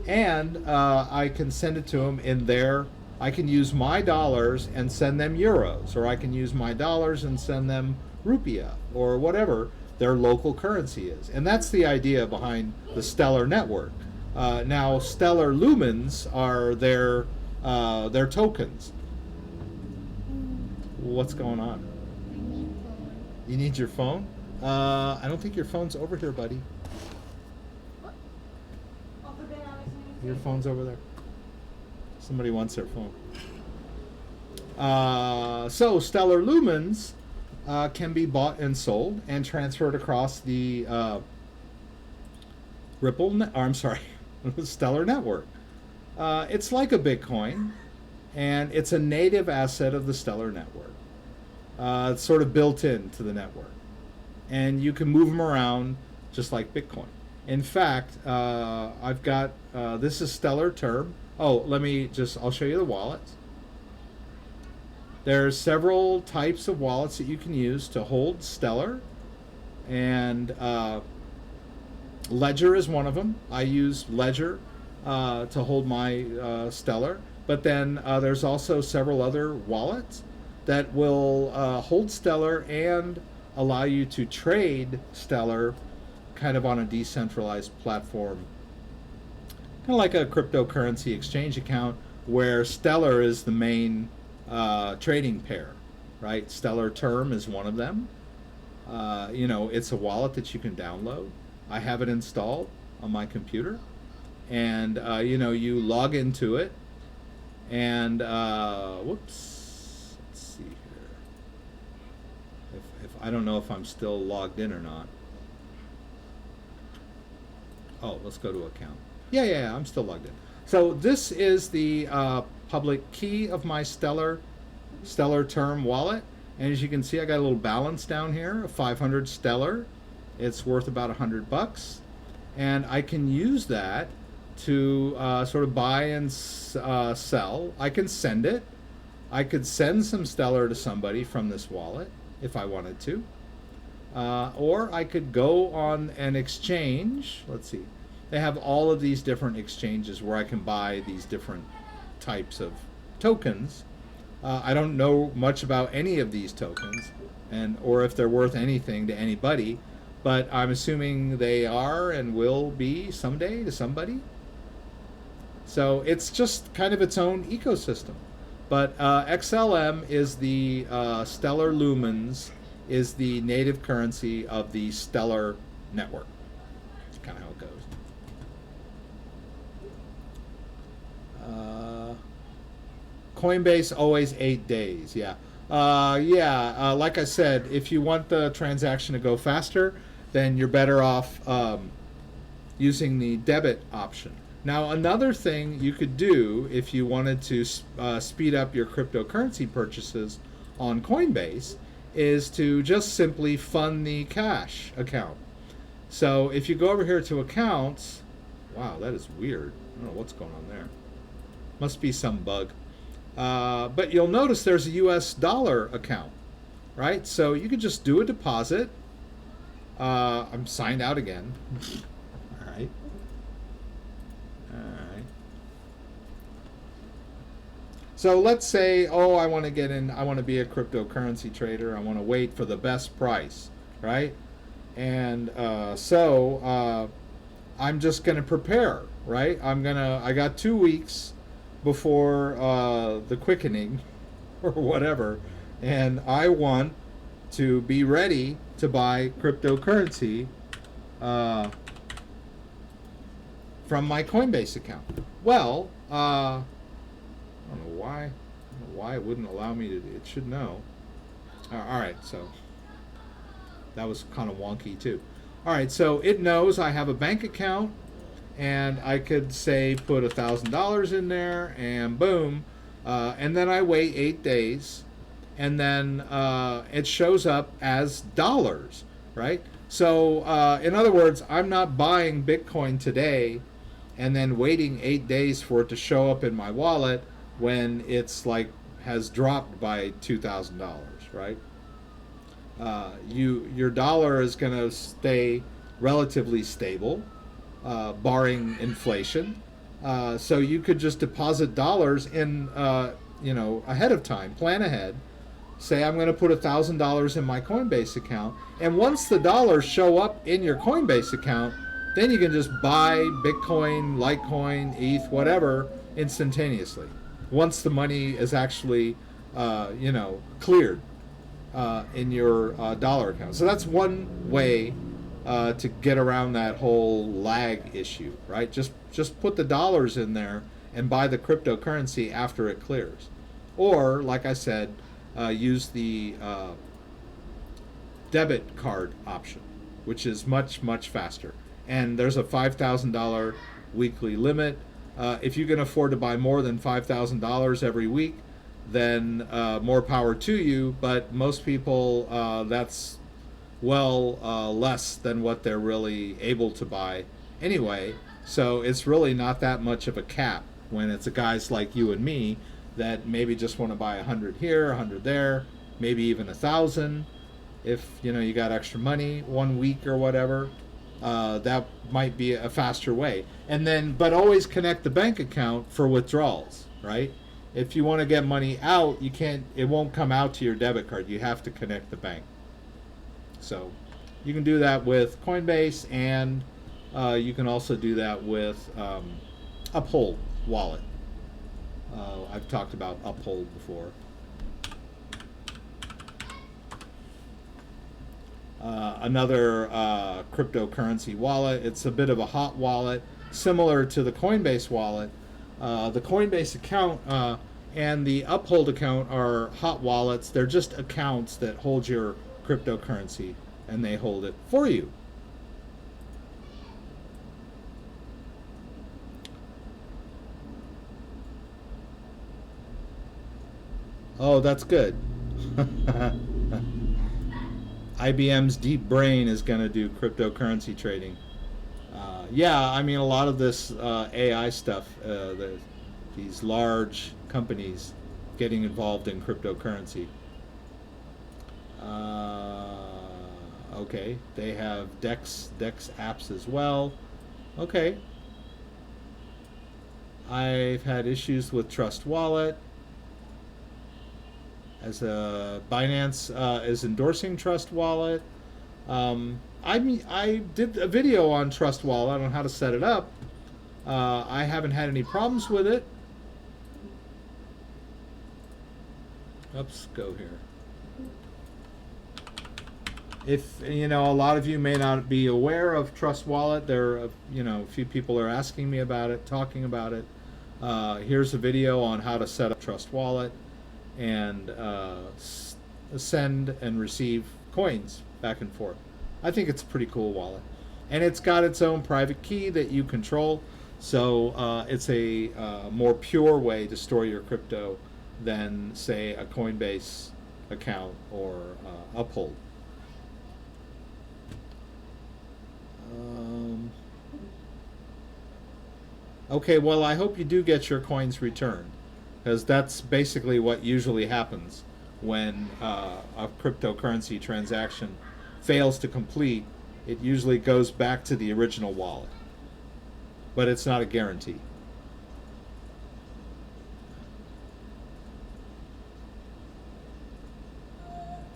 And I can send it to them in their, I can use my dollars and send them euros, or I can use my dollars and send them rupiah, or whatever their local currency is. And that's the idea behind the Stellar network. Now, Stellar lumens are their tokens. What's going on? You need your phone? I don't think your phone's over here, buddy. Your phone's over there. Somebody wants their phone. So Stellar lumens can be bought and sold and transferred across the Stellar network. It's like a Bitcoin, and it's a native asset of the Stellar network. It's sort of built into the network, and you can move them around just like Bitcoin. In fact, I've got this is Stellar term. Oh, I'll show you the wallets. There's several types of wallets that you can use to hold Stellar, and Ledger is one of them. I use Ledger to hold my Stellar, but then there's also several other wallets that will hold Stellar and allow you to trade Stellar kind of on a decentralized platform, kind of like a cryptocurrency exchange account, where Stellar is the main trading pair, right? Stellar Term is one of them. It's a wallet that you can download. I have it installed on my computer, and you log into it, and whoops, let's see here. If I don't know if I'm still logged in or not. Oh, let's go to account. Yeah, I'm still logged in. So this is the public key of my Stellar Term wallet, and as you can see, I got a little balance down here of 500 Stellar. It's worth about $100, and I can use that to sort of buy and sell. I can send it. I could send some Stellar to somebody from this wallet if I wanted to. Or I could go on an exchange. Let's see. They have all of these different exchanges where I can buy these different types of tokens. I don't know much about any of these tokens, or if they're worth anything to anybody, but I'm assuming they are and will be someday to somebody. So it's just kind of its own ecosystem. But XLM is the Stellar lumens is the native currency of the Stellar network. That's kind of how it goes. Coinbase always 8 days. Yeah. Like I said, if you want the transaction to go faster, then you're better off using the debit option. Now, another thing you could do if you wanted to speed up your cryptocurrency purchases on Coinbase is to just simply fund the cash account. So if you go over here to accounts, wow, that is weird. I don't know what's going on there. Must be some bug. But you'll notice there's a US dollar account. right? So you could just do a deposit. I'm signed out again. All right. All right. So let's say, oh, I want to get in, I want to be a cryptocurrency trader. I want to wait for the best price, right? And I'm just going to prepare, right? I got 2 weeks before the quickening or whatever, and I want to be ready to buy cryptocurrency from my Coinbase account. Well, I don't know why it wouldn't allow me to. It should know. All right, so that was kind of wonky too. All right, so it knows I have a bank account, and I could say put $1,000 in there, and boom, and then I wait 8 days, and then it shows up as dollars, right? So in other words, I'm not buying Bitcoin today and then waiting 8 days for it to show up in my wallet when it's like has dropped by $2,000, right? Your dollar is going to stay relatively stable, barring inflation. So you could just deposit dollars in, ahead of time, plan ahead. Say I'm going to put $1,000 in my Coinbase account, and once the dollars show up in your Coinbase account, then you can just buy Bitcoin, Litecoin, ETH, whatever, instantaneously. Once the money is actually, cleared in your dollar account. So that's one way to get around that whole lag issue, right? Just put the dollars in there and buy the cryptocurrency after it clears. Or, like I said, use the debit card option, which is much, much faster. And there's a $5,000 weekly limit. If you can afford to buy more than $5,000 every week, then more power to you. But most people, that's less than what they're really able to buy anyway. So it's really not that much of a cap when it's guys like you and me that maybe just want to buy 100 here, 100 there, maybe even 1,000. If you got extra money 1 week or whatever, that might be a faster way. And then, but always connect the bank account for withdrawals, right? If you want to get money out, you can't. It won't come out to your debit card. You have to connect the bank. So you can do that with Coinbase, and you can also do that with Uphold wallet. I've talked about Uphold before. Another cryptocurrency wallet. It's a bit of a hot wallet, similar to the Coinbase wallet. The Coinbase account and the Uphold account are hot wallets. They're just accounts that hold your cryptocurrency, and they hold it for you. Oh, that's good. IBM's Deep Brain is going to do cryptocurrency trading. Yeah, I mean, a lot of this AI stuff, these large companies getting involved in cryptocurrency. Okay, they have Dex apps as well. Okay. I've had issues with Trust Wallet. As Binance is endorsing Trust Wallet. I did a video on Trust Wallet on how to set it up. I haven't had any problems with it. Let's go here. If a lot of you may not be aware of Trust Wallet, a few people are asking me about it, talking about it. Here's a video on how to set up Trust Wallet and send and receive coins back and forth. I think it's a pretty cool wallet, and it's got its own private key that you control. So it's a more pure way to store your crypto than, say, a Coinbase account or Uphold. Okay, well, I hope you do get your coins returned, because that's basically what usually happens when a cryptocurrency transaction fails to complete, it usually goes back to the original wallet. But it's not a guarantee.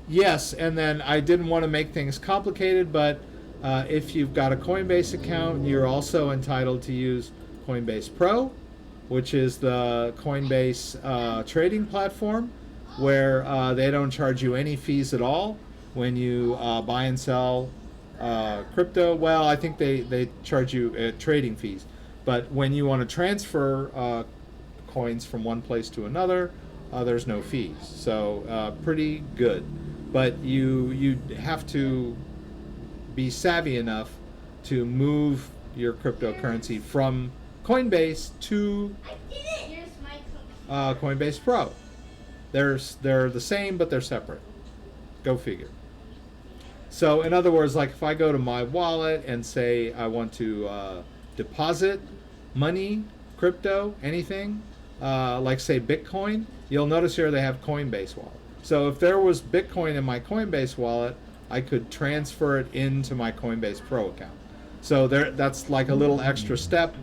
Yes, and then I didn't want to make things complicated, but if you've got a Coinbase account, you're also entitled to use Coinbase Pro, which is the Coinbase trading platform, where they don't charge you any fees at all when you buy and sell crypto. Well, I think they charge you trading fees, but when you want to transfer coins from one place to another, there's no fees. So pretty good. But you have to be savvy enough to move your cryptocurrency from Coinbase to Coinbase Pro. They're the same, but they're separate. Go figure. So in other words, like if I go to my wallet and say I want to deposit money, crypto, anything, like say Bitcoin, you'll notice here they have Coinbase wallet. So if there was Bitcoin in my Coinbase wallet, I could transfer it into my Coinbase Pro account. So that's like a little extra step,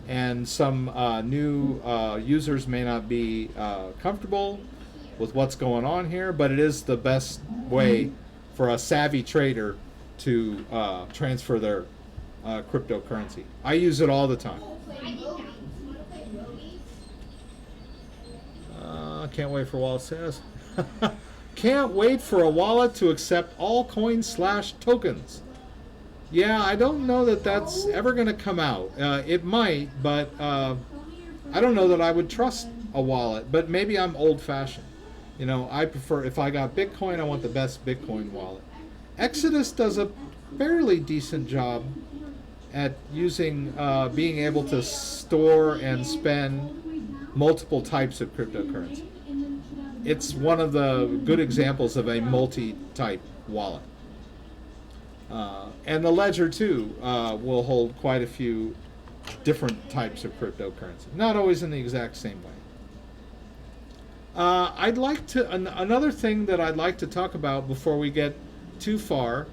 and some new users may not be comfortable with what's going on here, but it is the best way for a savvy trader to transfer their cryptocurrency. I use it all the time. Can't wait for wallet says. Can't wait for a wallet to accept all coins/tokens. Yeah, I don't know that that's ever going to come out. It might, but I don't know that I would trust a wallet. But maybe I'm old-fashioned. You know, I prefer, if I got Bitcoin, I want the best Bitcoin wallet. Exodus does a fairly decent job at using, being able to store and spend multiple types of cryptocurrency. It's one of the good examples of a multi-type wallet. And the ledger, too, will hold quite a few different types of cryptocurrency. Not always in the exact same way. I'd like to, another thing that I'd like to talk about before we get too far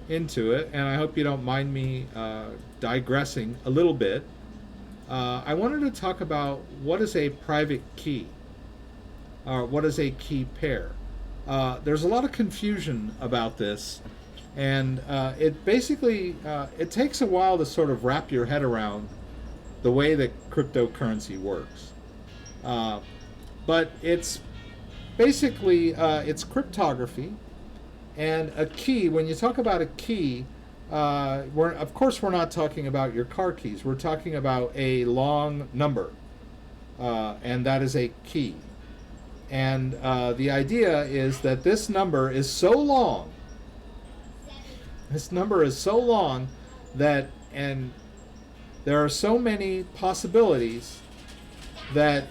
into it, and I hope you don't mind me digressing a little bit, I wanted to talk about what is a private key, or what is a key pair. There's a lot of confusion about this, and it basically, it takes a while to sort of wrap your head around the way that cryptocurrency works. But it's basically, it's cryptography, and a key, when you talk about a key, of course we're not talking about your car keys. We're talking about a long number, and that is a key. And the idea is that this number is so long, that, and there are so many possibilities that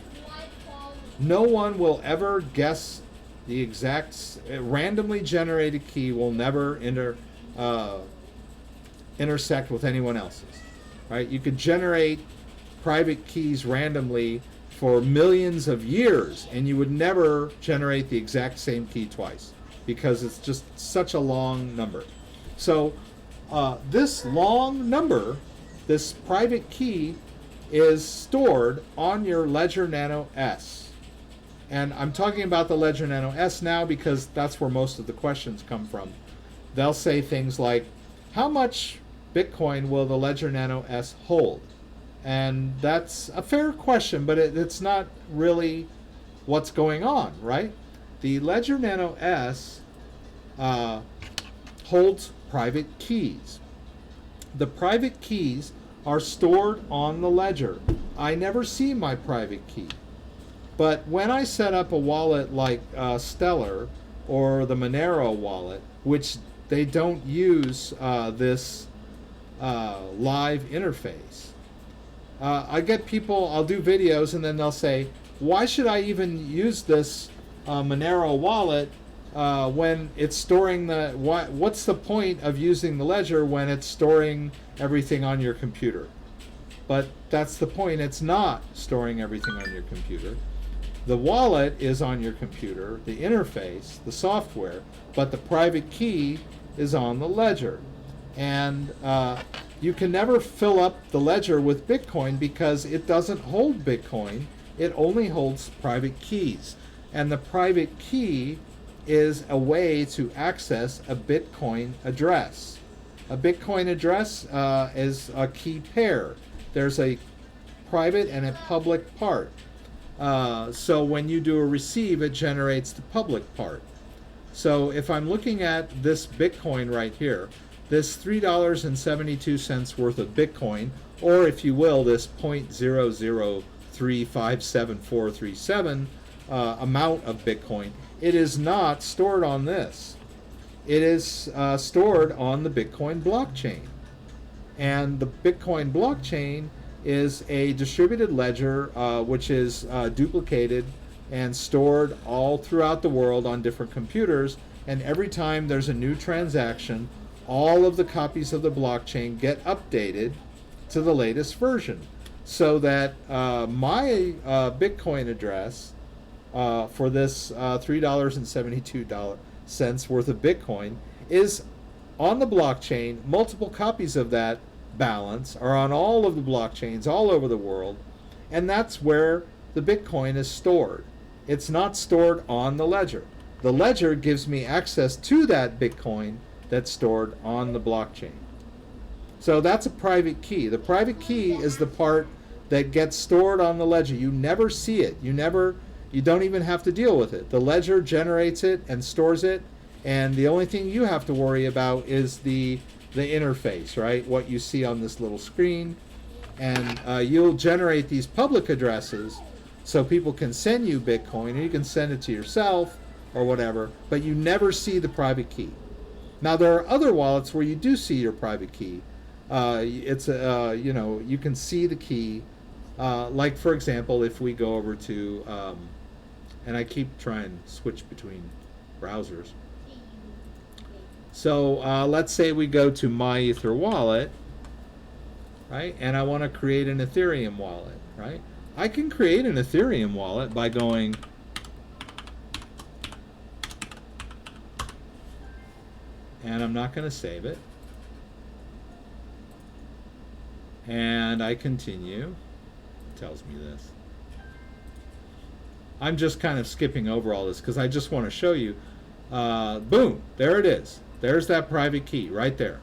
no one will ever guess the exact. Randomly generated key will never intersect with anyone else's. Right? You could generate private keys randomly for millions of years, and you would never generate the exact same key twice, because it's just such a long number. So this long number, this private key, is stored on your Ledger Nano S. And I'm talking about the Ledger Nano S now because that's where most of the questions come from. They'll say things like, how much Bitcoin will the Ledger Nano S hold? And that's a fair question, but it's not really what's going on, right? The Ledger Nano S holds private keys. The private keys are stored on the ledger. I never see my private key. But when I set up a wallet like Stellar or the Monero wallet, which they don't use this live interface, I get people, I'll do videos and then they'll say, why should I even use this Monero wallet when it's storing what's the point of using the ledger when it's storing everything on your computer? But that's the point, it's not storing everything on your computer. The wallet is on your computer, the interface, the software, but the private key is on the ledger. And you can never fill up the ledger with Bitcoin because it doesn't hold Bitcoin. It only holds private keys. And the private key is a way to access a Bitcoin address. A Bitcoin address is a key pair. There's a private and a public part. So when you do a receive, it generates the public part. So if I'm looking at this Bitcoin right here, this $3.72 worth of Bitcoin, or if you will, this 0.0035747 amount of Bitcoin, it is not stored on this. It is stored on the Bitcoin blockchain. And the Bitcoin blockchain is a distributed ledger which is duplicated and stored all throughout the world on different computers. And every time there's a new transaction, all of the copies of the blockchain get updated to the latest version, so that my Bitcoin address for this $3.72 worth of Bitcoin is on the blockchain. Multiple copies of that balance are on all of the blockchains all over the world, and that's where the Bitcoin is stored. It's not stored on the ledger. The ledger gives me access to that Bitcoin that's stored on the blockchain. So that's a private key. The private key is the part that gets stored on the ledger. You never see it. You don't even have to deal with it. The ledger generates it and stores it, and the only thing you have to worry about is the interface, right? What you see on this little screen. And you'll generate these public addresses so people can send you Bitcoin, or you can send it to yourself or whatever, but you never see the private key. Now there are other wallets where you do see your private key. You can see the key. Like for example, if we go over to, and I keep trying to switch between browsers. So let's say we go to My Ether wallet, right? And I want to create an Ethereum wallet, right? I can create an Ethereum wallet by going and I'm not going to save it. And I continue. It tells me this. I'm just kind of skipping over all this because I just want to show you. Boom, there it is. There's that private key right there.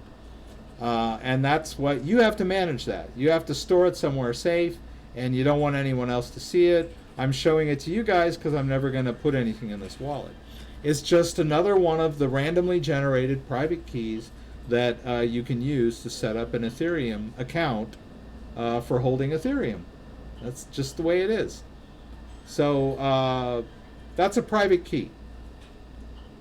And that's what you have to manage that. You have to store it somewhere safe, and you don't want anyone else to see it. I'm showing it to you guys because I'm never going to put anything in this wallet. It's just another one of the randomly generated private keys that you can use to set up an Ethereum account for holding Ethereum. That's just the way it is. So that's a private key.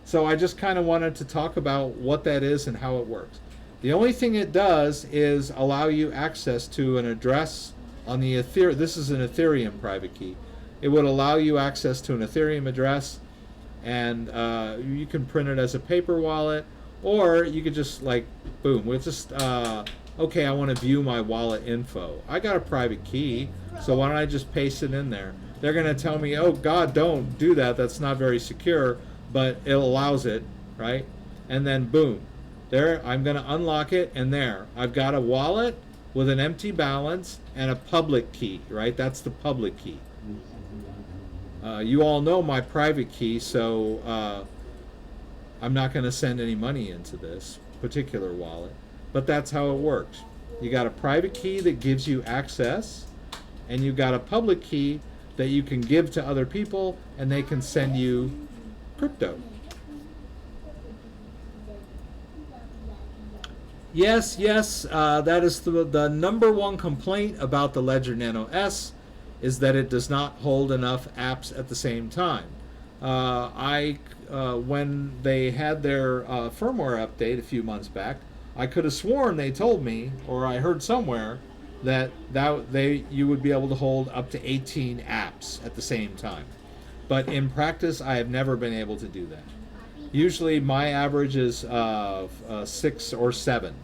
So I just kind of wanted to talk about what that is and how it works. The only thing it does is allow you access to an address on the Ethereum. This is an Ethereum private key. It would allow you access to an Ethereum address, and you can print it as a paper wallet, or you could just like, boom, we'll just, okay, I want to view my wallet info. I got a private key, so why don't I just paste it in there? They're going to tell me, oh God, don't do that. That's not very secure, but it allows it, right? And then boom, there, I'm going to unlock it, and there, I've got a wallet with an empty balance and a public key, right? That's the public key. You all know my private key, so I'm not going to send any money into this particular wallet, but that's how it works. You got a private key that gives you access, and you got a public key that you can give to other people, and they can send you crypto. Yes, that is the number one complaint about the Ledger Nano S, is that it does not hold enough apps at the same time. When they had their firmware update a few months back, I could have sworn they told me, or I heard somewhere, that you would be able to hold up to 18 apps at the same time. But in practice, I have never been able to do that. Usually my average is 6 or 7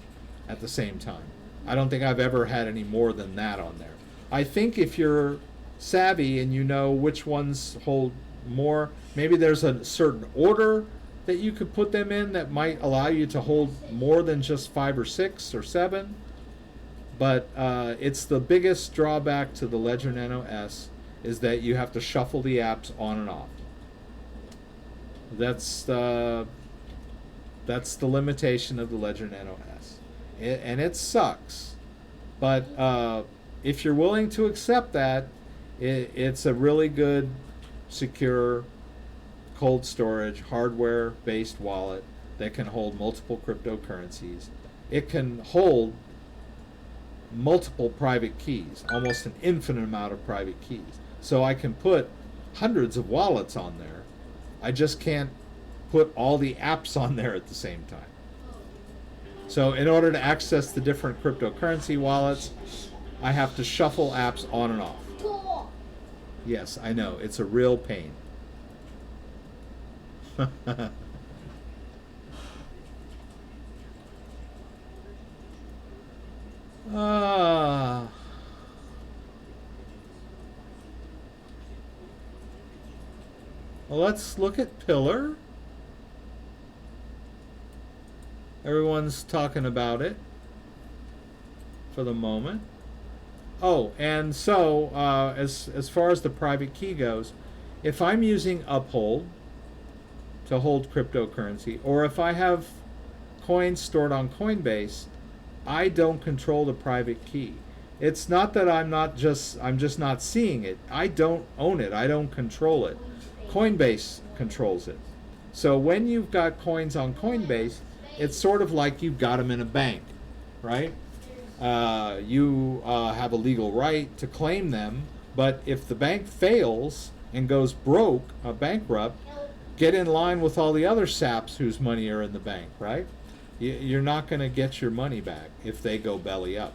at the same time. I don't think I've ever had any more than that on there. I think if you're savvy and you know which ones hold more. Maybe there's a certain order that you could put them in that might allow you to hold more than just 5 or 6 or 7. But it's the biggest drawback to the Ledger Nano S is that you have to shuffle the apps on and off. That's the limitation of the Ledger Nano S. And it sucks. But if you're willing to accept that, it's a really good, secure, cold storage, hardware-based wallet that can hold multiple cryptocurrencies. It can hold multiple private keys, almost an infinite amount of private keys. So I can put hundreds of wallets on there. I just can't put all the apps on there at the same time. So in order to access the different cryptocurrency wallets, I have to shuffle apps on and off. Yes, I know, it's a real pain. Well, let's look at Pillar. Everyone's talking about it for the moment. Oh, and so as far as the private key goes, if I'm using Uphold to hold cryptocurrency, or if I have coins stored on Coinbase, I don't control the private key. It's not that I'm just not seeing it. I don't own it. I don't control it. Coinbase controls it. So when you've got coins on Coinbase, it's sort of like you've got them in a bank, right? You have a legal right to claim them, but if the bank fails and goes bankrupt, get in line with all the other saps whose money are in the bank, right? You're not going to get your money back if they go belly up.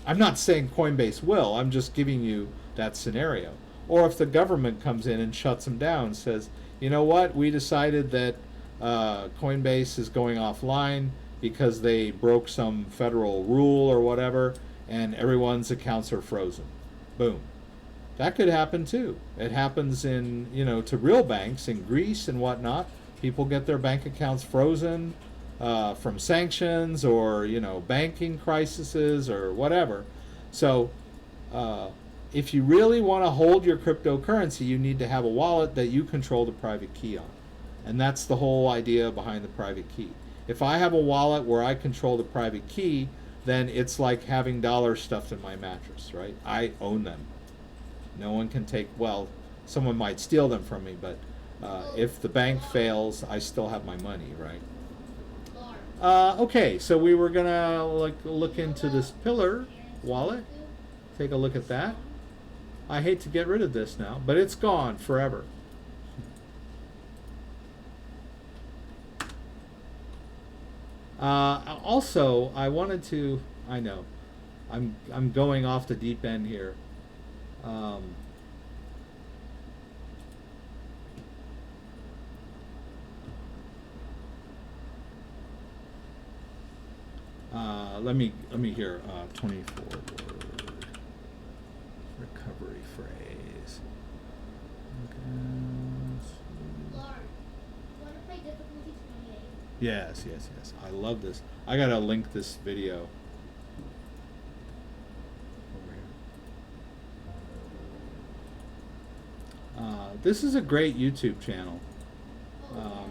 I'm not saying Coinbase will, I'm just giving you that scenario. Or if the government comes in and shuts them down and says, you know what, we decided that Coinbase is going offline because they broke some federal rule or whatever, and everyone's accounts are frozen. Boom. That could happen too. It happens in, to real banks in Greece and whatnot. People get their bank accounts frozen from sanctions or, banking crises or whatever. So if you really want to hold your cryptocurrency, you need to have a wallet that you control the private key on. And that's the whole idea behind the private key. If I have a wallet where I control the private key, then it's like having dollars stuffed in my mattress, right? I own them. No one can take, someone might steal them from me, but if the bank fails, I still have my money, right? Okay, so we were gonna look into this Pillar wallet. Take a look at that. I hate to get rid of this now, but it's gone forever. Also, I wanted to. I know, I'm going off the deep end here. Let me hear 24-word recovery phrase. Yes. I love this. I gotta link this video over here. This is a great YouTube channel. Oh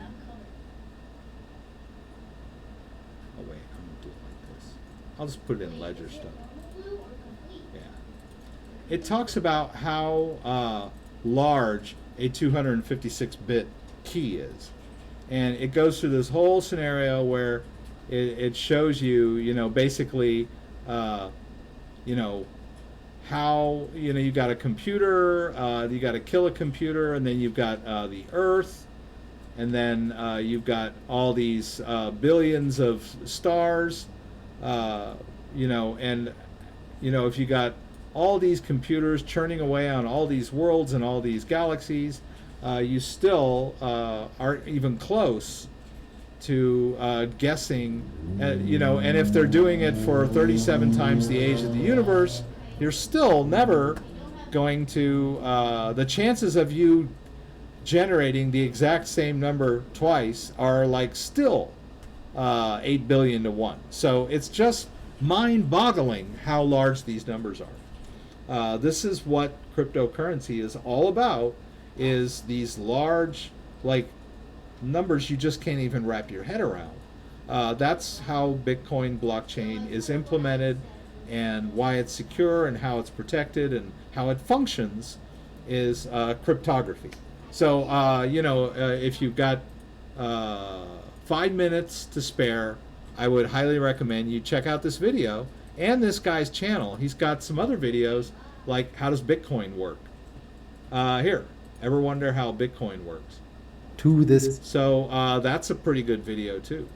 wait, I'm gonna do it like this. I'll just put it in Ledger stuff. Yeah. It talks about how large a 256-bit key is. And it goes through this whole scenario where it shows you, basically, how, you got a computer, you got to kill a computer, and then you've got the Earth, and then you've got all these billions of stars, and, if you got all these computers churning away on all these worlds and all these galaxies, you still aren't even close to guessing, and if they're doing it for 37 times the age of the universe, you're still never going to, the chances of you generating the exact same number twice are like still 8 billion to 1. So it's just mind-boggling how large these numbers are. This is what cryptocurrency is all about, is these large, like, numbers you just can't even wrap your head around. That's how Bitcoin blockchain is implemented, and why it's secure and how it's protected and how it functions is cryptography. So, if you've got 5 minutes to spare, I would highly recommend you check out this video and this guy's channel. He's got some other videos like how does Bitcoin work? Here, ever wonder how Bitcoin works? To this. So that's a pretty good video too.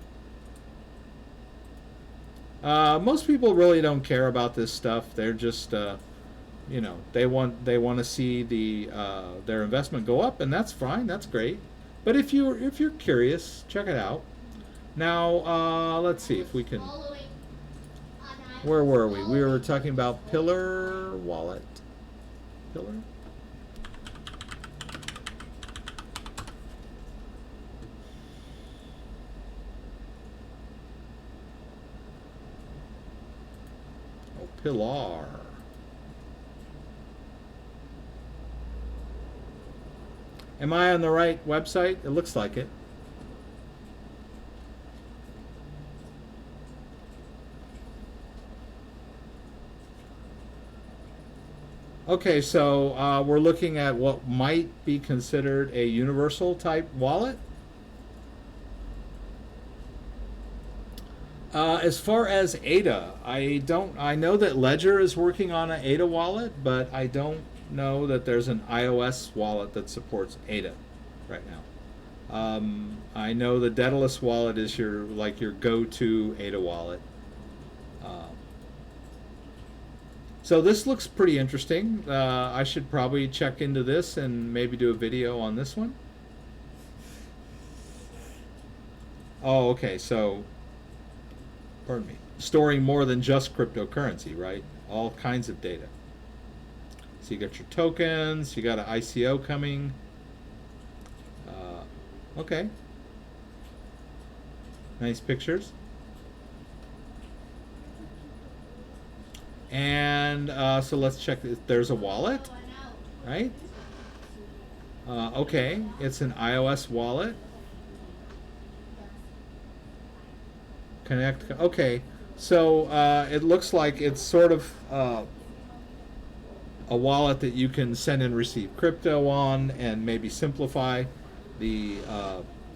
Most people really don't care about this stuff. They're just, they want to see their investment go up, and that's fine. That's great. But if you're curious, check it out. Now let's see if we can. Where were we? We were talking about Pillar wallet. Pillar. Pillar. Am I on the right website? It looks like it. Okay, so we're looking at what might be considered a universal type wallet. As far as ADA, I know that Ledger is working on an ADA wallet, but I don't know that there's an iOS wallet that supports ADA right now. I know the Daedalus wallet is your go-to ADA wallet. So this looks pretty interesting. I should probably check into this and maybe do a video on this one. Oh, okay, so pardon me, storing more than just cryptocurrency, right? All kinds of data. So you got your tokens, you got an ICO coming. Okay. Nice pictures. And so let's check. There's a wallet, right? Okay, it's an iOS wallet. Connect. Okay, so it looks like it's sort of a wallet that you can send and receive crypto on, and maybe simplify the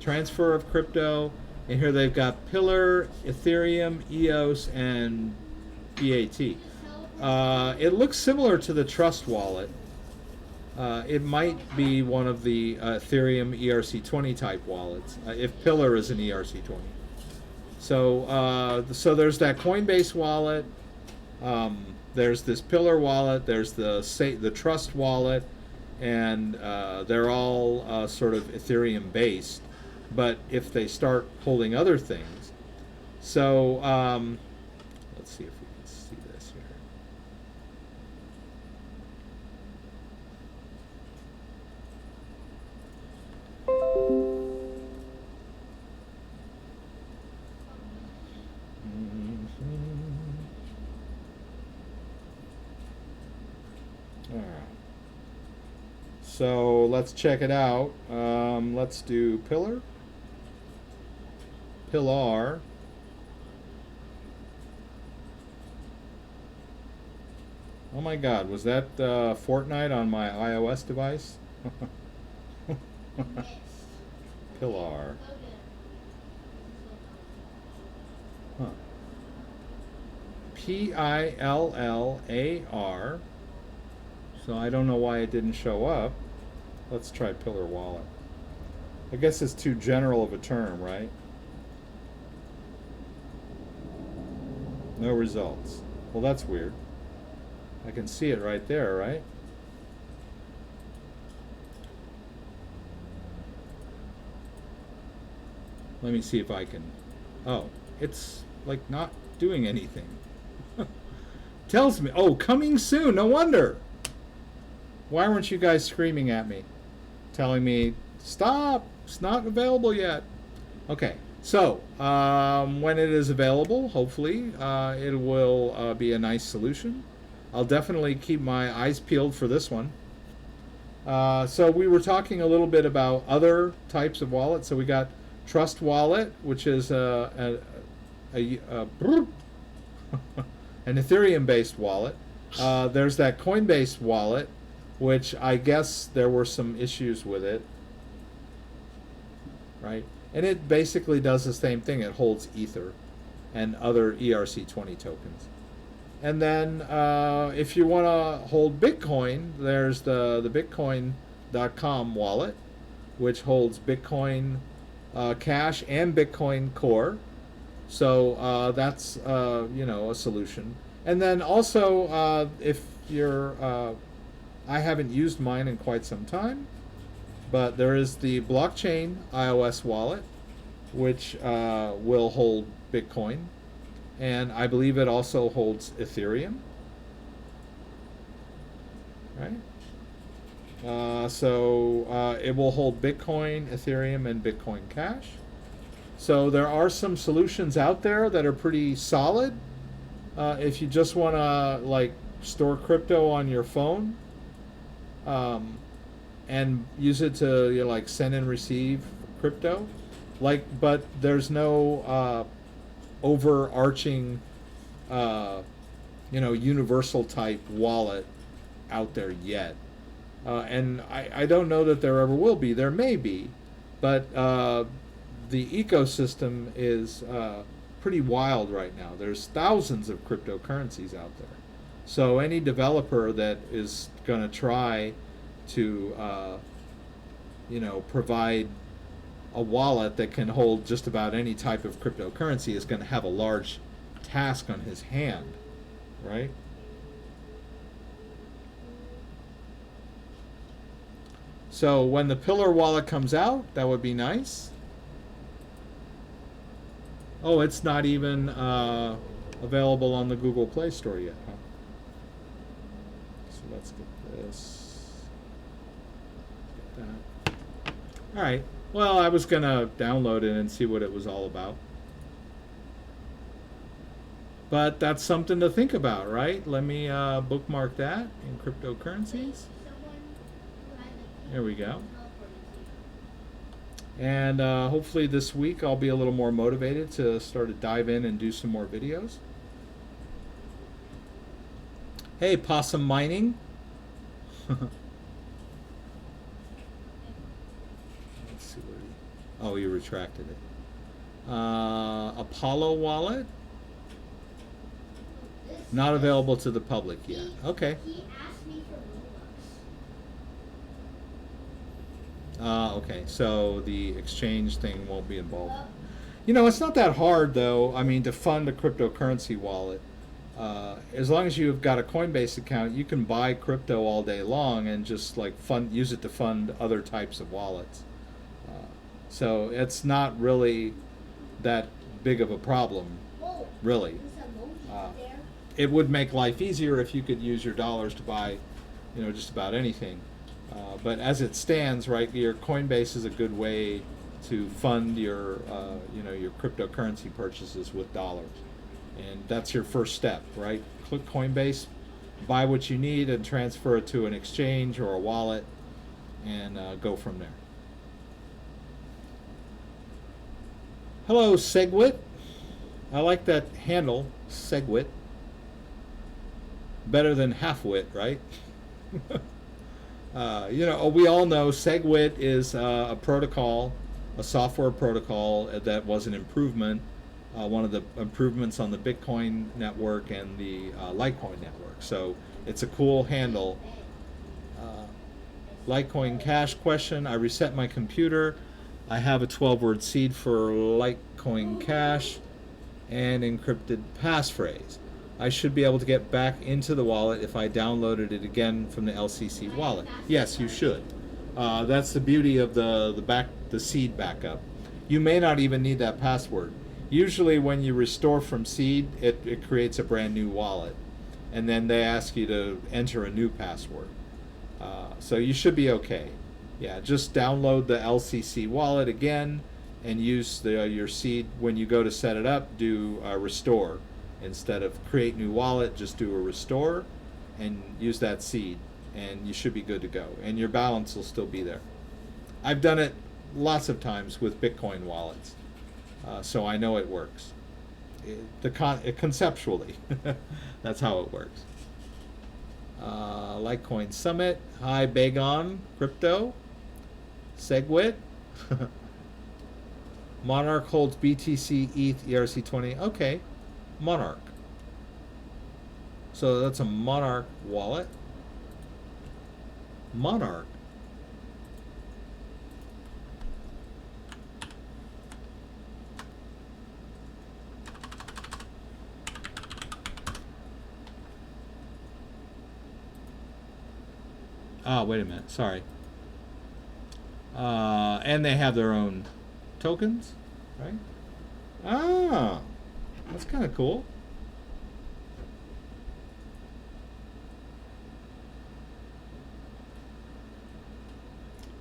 transfer of crypto. And here they've got Pillar, Ethereum, EOS, and BAT. It looks similar to the Trust wallet. It might be one of the Ethereum ERC20 type wallets, if Pillar is an ERC20. So, so there's that Coinbase wallet. There's this Pillar wallet. There's the Trust wallet, and they're all sort of Ethereum based. But if they start holding other things, so let's see if we can see this here. All right. So let's check it out. Let's do Pillar. Pillar. Oh my God, was that Fortnite on my iOS device? Pillar. Huh. Pillar. So I don't know why it didn't show up. Let's try Pillar wallet. I guess it's too general of a term, right? No results. Well, that's weird. I can see it right there, right? Let me see if I can. Oh, it's like not doing anything. Tells me, oh, coming soon. No wonder. Why weren't you guys screaming at me, telling me, stop, it's not available yet? Okay, so when it is available, hopefully it will be a nice solution. I'll definitely keep my eyes peeled for this one. So we were talking a little bit about other types of wallets. So we got Trust Wallet, which is an Ethereum-based wallet. There's that Coinbase wallet, which I guess there were some issues with it, right? And it basically does the same thing. It holds Ether and other ERC20 tokens. And then if you want to hold Bitcoin, there's the Bitcoin.com wallet, which holds Bitcoin Cash and Bitcoin Core. So that's a solution. And then also if you're I haven't used mine in quite some time, but there is the blockchain iOS wallet, which will hold Bitcoin, and I believe it also holds Ethereum, right? So it will hold Bitcoin, Ethereum, and Bitcoin Cash. So there are some solutions out there that are pretty solid. If you just want to like store crypto on your phone, and use it to like send and receive crypto, but there's no overarching universal type wallet out there yet, and I don't know that there ever will be. There may be, but the ecosystem is pretty wild right now. There's thousands of cryptocurrencies out there. So any developer that is going to try to, provide a wallet that can hold just about any type of cryptocurrency is going to have a large task on his hand, right? So when the Pillar wallet comes out, that would be nice. Oh, it's not even available on the Google Play Store yet, huh? So let's get this. Get that. All right. Well, I was going to download it and see what it was all about. But that's something to think about, right? Let me bookmark that in cryptocurrencies. There we go. And hopefully this week I'll be a little more motivated to start to dive in and do some more videos. Hey, Possum Mining. Let's see where oh, you retracted it. Apollo wallet. Not available to the public yet. Okay. Okay, so the exchange thing won't be involved. It's not that hard, though, I mean, to fund a cryptocurrency wallet. As long as you've got a Coinbase account, you can buy crypto all day long and just like use it to fund other types of wallets. So it's not really that big of a problem, really. It would make life easier if you could use your dollars to buy, just about anything. But as it stands, right, your Coinbase is a good way to fund your, your cryptocurrency purchases with dollars, and that's your first step, right? Click Coinbase, buy what you need, and transfer it to an exchange or a wallet, and go from there. Hello, Segwit. I like that handle, Segwit. Better than Halfwit, right? We all know SegWit is a protocol, a software protocol that was an improvement, one of the improvements on the Bitcoin network and the Litecoin network. So it's a cool handle. Litecoin Cash question. I reset my computer. I have a 12-word seed for Litecoin Cash and encrypted passphrase. I should be able to get back into the wallet if I downloaded it again from the LCC wallet. Yes, you should. That's the beauty of the seed backup. You may not even need that password. Usually when you restore from seed, it creates a brand new wallet. And then they ask you to enter a new password. So you should be okay. Yeah, just download the LCC wallet again and use your seed. When you go to set it up, do a restore. Instead of create new wallet, just do a restore and use that seed, and you should be good to go. And your balance will still be there. I've done it lots of times with Bitcoin wallets, so I know it works. Conceptually, that's how it works. Litecoin Summit. Hi, Bagon Crypto. Segwit. Monarch holds BTC, ETH, ERC20. Okay, Monarch. So that's a Monarch wallet. Monarch. Ah, wait a minute. Sorry. And they have their own tokens, right? Ah, that's kind of cool.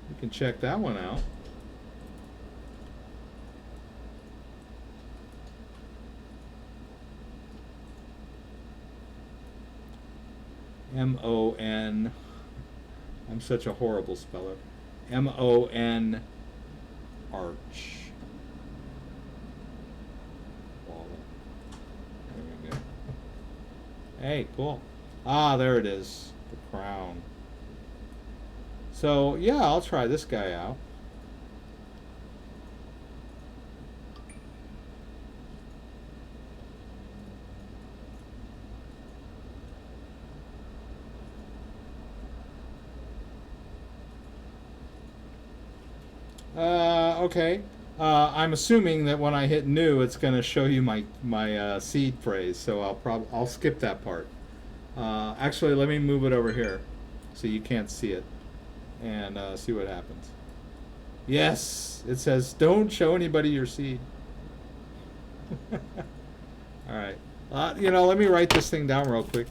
You can check that one out. M-O-N. I'm such a horrible speller. M-O-N Arch. Wallet. There we go. Hey, cool. Ah, there it is. The crown. So, yeah, I'll try this guy out. Okay. I'm assuming that when I hit new, it's going to show you my seed phrase, so I'll skip that part. Actually, let me move it over here so you can't see it, and see what happens. Yes, it says don't show anybody your seed. All right. Let me write this thing down real quick.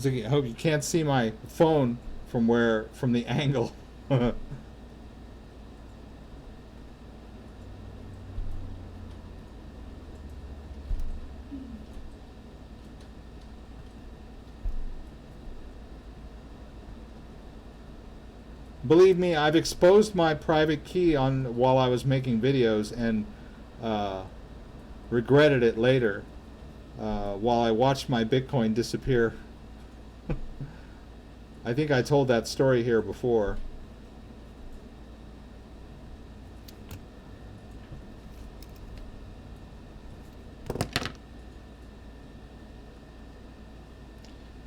I hope you can't see my phone from the angle. Believe me, I've exposed my private key while I was making videos and regretted it later while I watched my Bitcoin disappear. I think I told that story here before.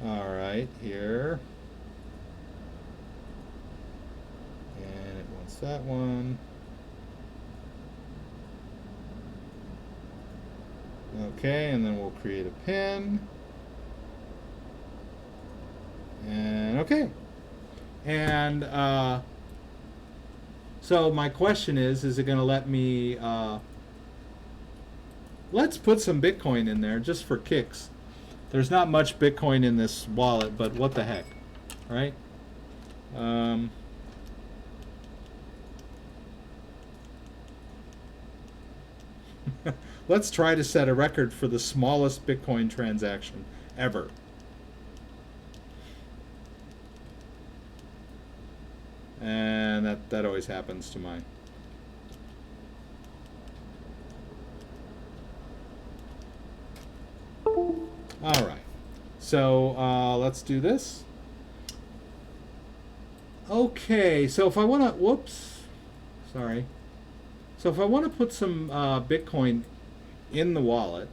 All right, here. And it wants that one. Okay, and then we'll create a pin. And okay. And so my question is it going to let me, let's put some Bitcoin in there just for kicks. There's not much Bitcoin in this wallet, but what the heck, right? Let's try to set a record for the smallest Bitcoin transaction ever. And that always happens to mine. All right, so let's do this. Okay, so if I want to, whoops, sorry. So if I want to put some Bitcoin in the wallet,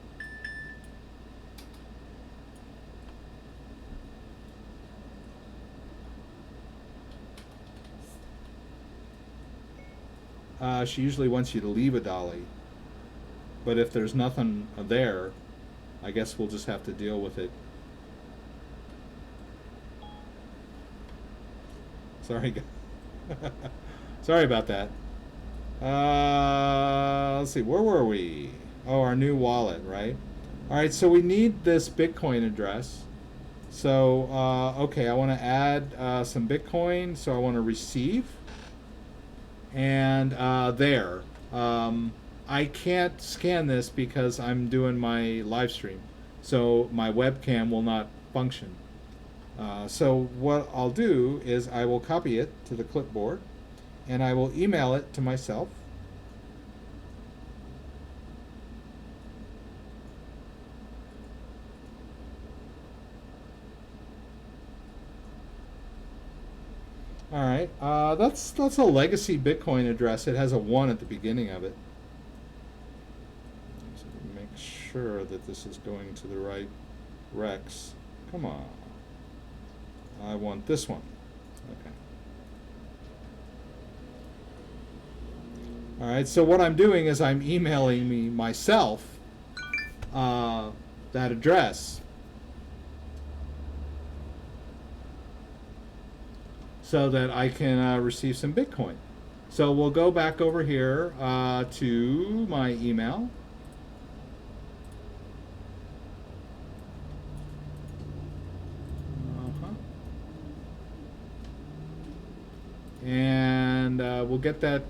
she usually wants you to leave a dolly, but if there's nothing there, I guess we'll just have to deal with it. Sorry, sorry about that. Let's see, where were we? Oh, our new wallet, right? All right, so we need this Bitcoin address. So, okay, I want to add some Bitcoin. So I want to receive. And there. I can't scan this because I'm doing my live stream. So my webcam will not function. So what I'll do is I will copy it to the clipboard and I will email it to myself. All right, that's a legacy Bitcoin address. It has a 1 at the beginning of it. So make sure that this is going to the right Rex. Come on. I want this one. Okay. All right, so what I'm doing is I'm emailing myself that address so that I can receive some Bitcoin. So we'll go back over here to my email. And we'll get that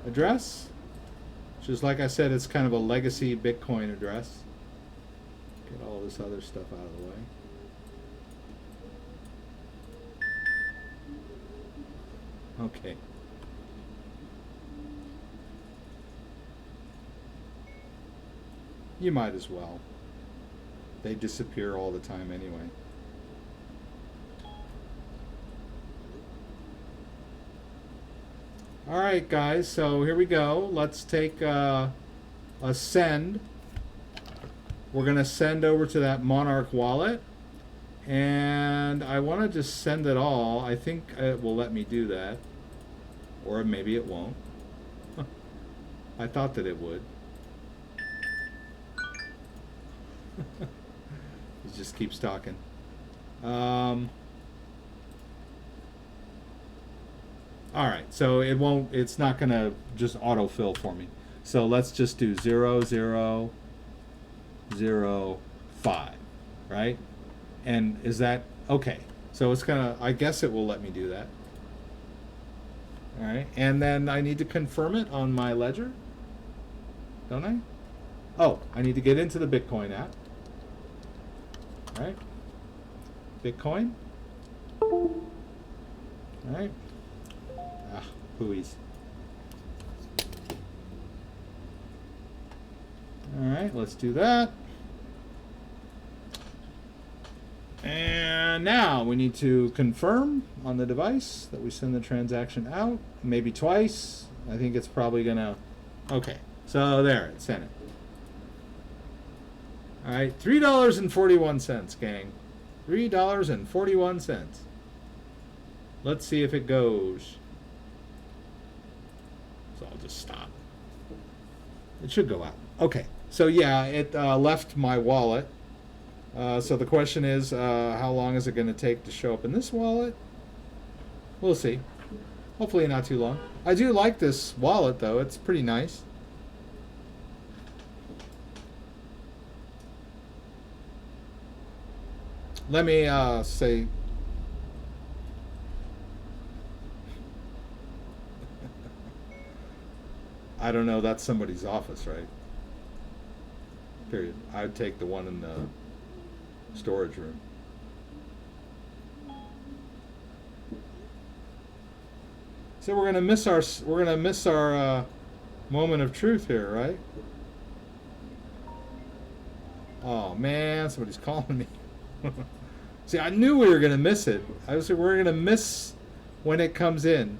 address, which is, like I said, it's kind of a legacy Bitcoin address. Get all this other stuff out of the way. Okay. You might as well. They disappear all the time anyway. All right, guys, so here we go. Let's take a send. We're going to send over to that Monarch wallet. And I want to just send it all. I think it will let me do that. Or maybe it won't. I thought that it would. He just keeps talking. All right, so it won't. It's not going to just autofill for me. So let's just do 0005, right? And is that okay? So it's gonna. I guess it will let me do that. All right, and then I need to confirm it on my ledger, don't I? Oh, I need to get into the Bitcoin app. All right, Bitcoin. All right. Ah, hooey's. All right, let's do that. And now we need to confirm on the device that we send the transaction out, maybe twice. I think it's probably gonna, okay, so there, it sent it. All right, $3.41, gang. $3.41. Let's see if it goes. So I'll just stop. It should go out. Okay, so yeah, it left my wallet. So the question is, how long is it going to take to show up in this wallet? We'll see. Hopefully not too long. I do like this wallet, though. It's pretty nice. Let me say... I don't know. That's somebody's office, right? Period. I'd take the one in the storage room. So we're gonna miss our moment of truth here, right? Oh man, somebody's calling me. See, I knew we were gonna miss it. We're gonna miss when it comes in.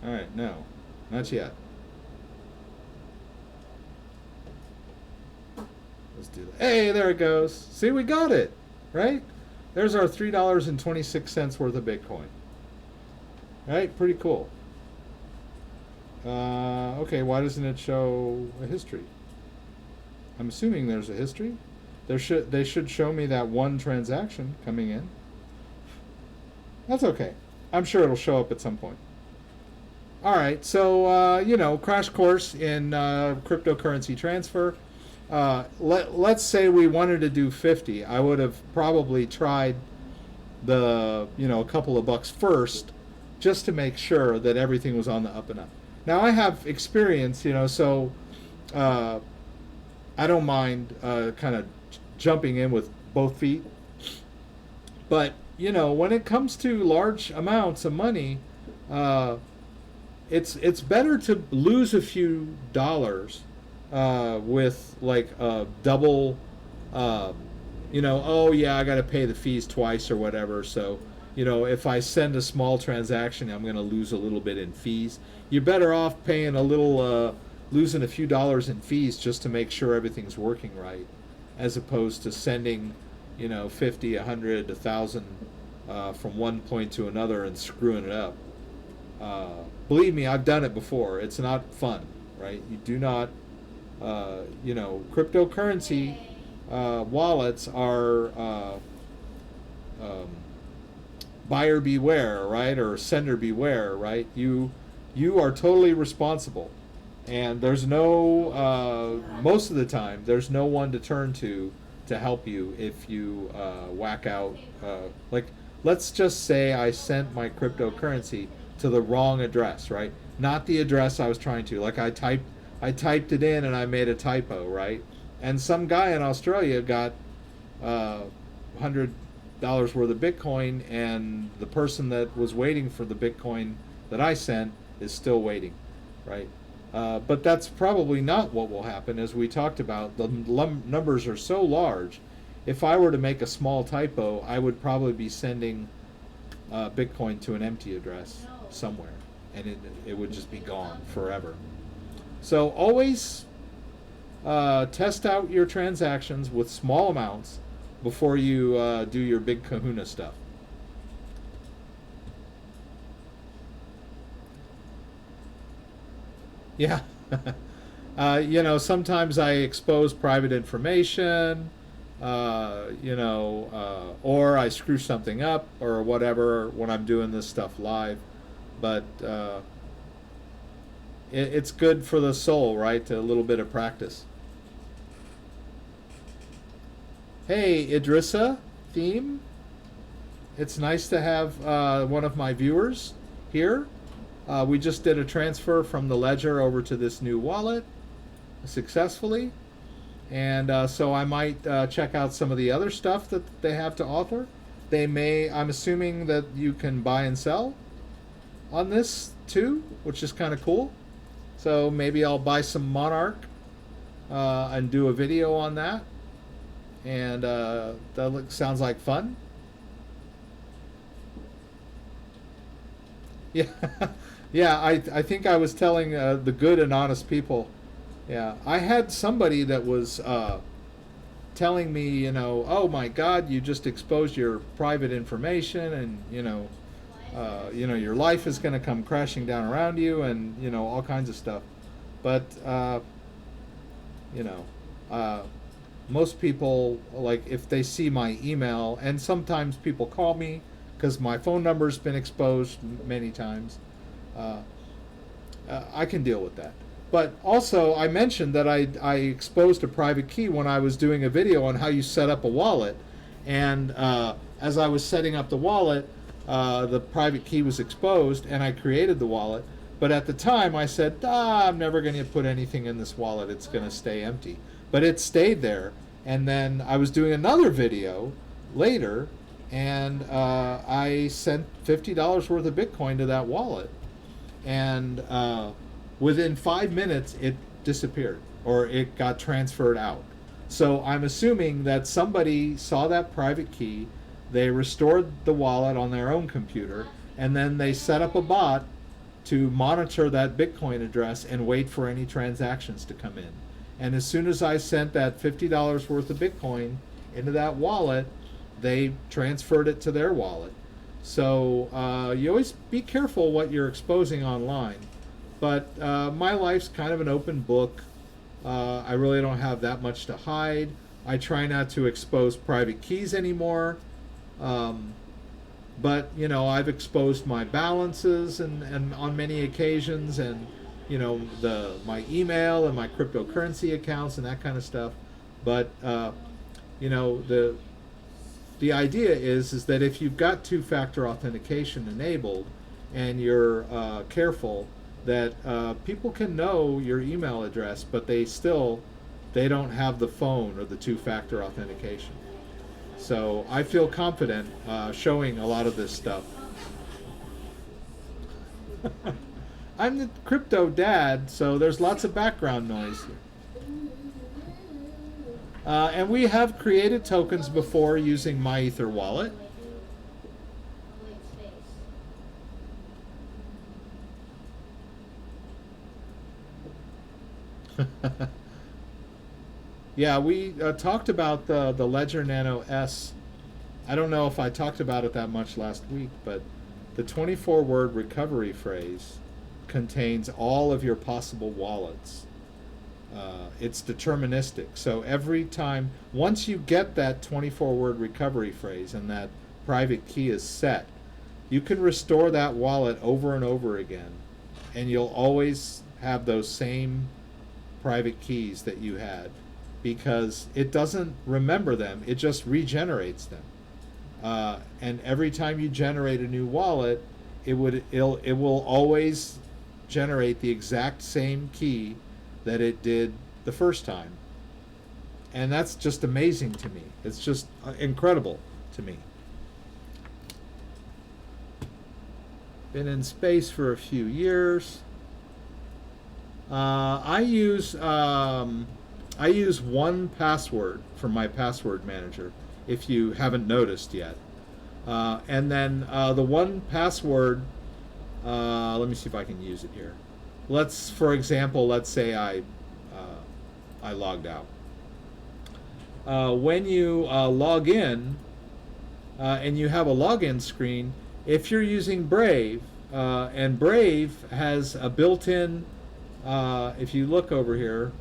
All right, no, not yet. Let's do that. Hey, there it goes. See, we got it, right? There's our $3.26 worth of Bitcoin. Right? Pretty cool. Okay, why doesn't it show a history? I'm assuming there's a history. They should show me that one transaction coming in. That's okay. I'm sure it'll show up at some point. All right, so crash course in cryptocurrency transfer. Let's say we wanted to do 50. I would have probably tried a couple of bucks first, just to make sure that everything was on the up and up. Now I have experience, so I don't mind kind of jumping in with both feet. But when it comes to large amounts of money, it's better to lose a few dollars with like a double. Oh yeah, I got to pay the fees twice or whatever. So if I send a small transaction, I'm going to lose a little bit in fees. You're better off paying a little, losing a few dollars in fees just to make sure everything's working right, as opposed to sending, 50, 100, 1,000 from one point to another and screwing it up. Believe me, I've done it before. It's not fun, right? You do not, cryptocurrency wallets are buyer beware, right? Or sender beware, right? You are totally responsible. And there's no, most of the time, there's no one to turn to help you if you whack out. Like, let's just say I sent my cryptocurrency to the wrong address, right? Not the address I was trying to. Like, I typed it in and I made a typo, right? And some guy in Australia got $100 worth of Bitcoin, and the person that was waiting for the Bitcoin that I sent is still waiting, right? But that's probably not what will happen. As we talked about, the numbers are so large. If I were to make a small typo, I would probably be sending Bitcoin to an empty address somewhere, and it would just be gone forever. So always test out your transactions with small amounts before you do your big kahuna stuff. Yeah. Sometimes I expose private information, or I screw something up or whatever when I'm doing this stuff live. But it's good for the soul, right? A little bit of practice. Hey, Idrissa Theme. It's nice to have one of my viewers here. We just did a transfer from the ledger over to this new wallet successfully. And so I might check out some of the other stuff that they have to offer. I'm assuming that you can buy and sell on this too, which is kind of cool. So maybe I'll buy some Monarch and do a video on that. And sounds like fun. Yeah. Yeah, I think I was telling the good and honest people. Yeah, I had somebody that was telling me, oh my God, you just exposed your private information, and your life is going to come crashing down around you, and all kinds of stuff. But most people, like, if they see my email, and sometimes people call me because my phone number's been exposed many times. I can deal with that. But also, I mentioned that I exposed a private key when I was doing a video on how you set up a wallet. And as I was setting up the wallet, the private key was exposed, and I created the wallet. But at the time, I said, I'm never going to put anything in this wallet. It's going to stay empty. But it stayed there. And then I was doing another video later, and I sent $50 worth of Bitcoin to that wallet. And within 5 minutes, it disappeared, or it got transferred out. So I'm assuming that somebody saw that private key, they restored the wallet on their own computer, and then they set up a bot to monitor that Bitcoin address and wait for any transactions to come in. And as soon as I sent that $50 worth of Bitcoin into that wallet, they transferred it to their wallet. So you always be careful what you're exposing online. But my life's kind of an open book. I really don't have that much to hide. I try not to expose private keys anymore. But I've exposed my balances and on many occasions, and my email and my cryptocurrency accounts and that kind of stuff. But the idea is that if you've got two-factor authentication enabled and you're careful, that people can know your email address, but they don't have the phone or the two-factor authentication. So I feel confident showing a lot of this stuff. I'm the crypto dad, so there's lots of background noise here. And we have created tokens before using MyEther wallet. Yeah, we talked about the Ledger Nano S. I don't know if I talked about it that much last week, but the 24-word recovery phrase contains all of your possible wallets. It's deterministic. So every time, once you get that 24-word recovery phrase and that private key is set, you can restore that wallet over and over again, and you'll always have those same private keys that you had, because it doesn't remember them, it just regenerates them. And every time you generate a new wallet, it will always generate the exact same key that it did the first time. And that's just amazing to me. It's just incredible to me. Been in space for a few years. I use 1Password for my password manager, if you haven't noticed yet. And then the 1Password, let me see if I can use it here. For example, let's say I logged out. When you log in and you have a login screen, if you're using Brave, and Brave has a built-in, if you look over here,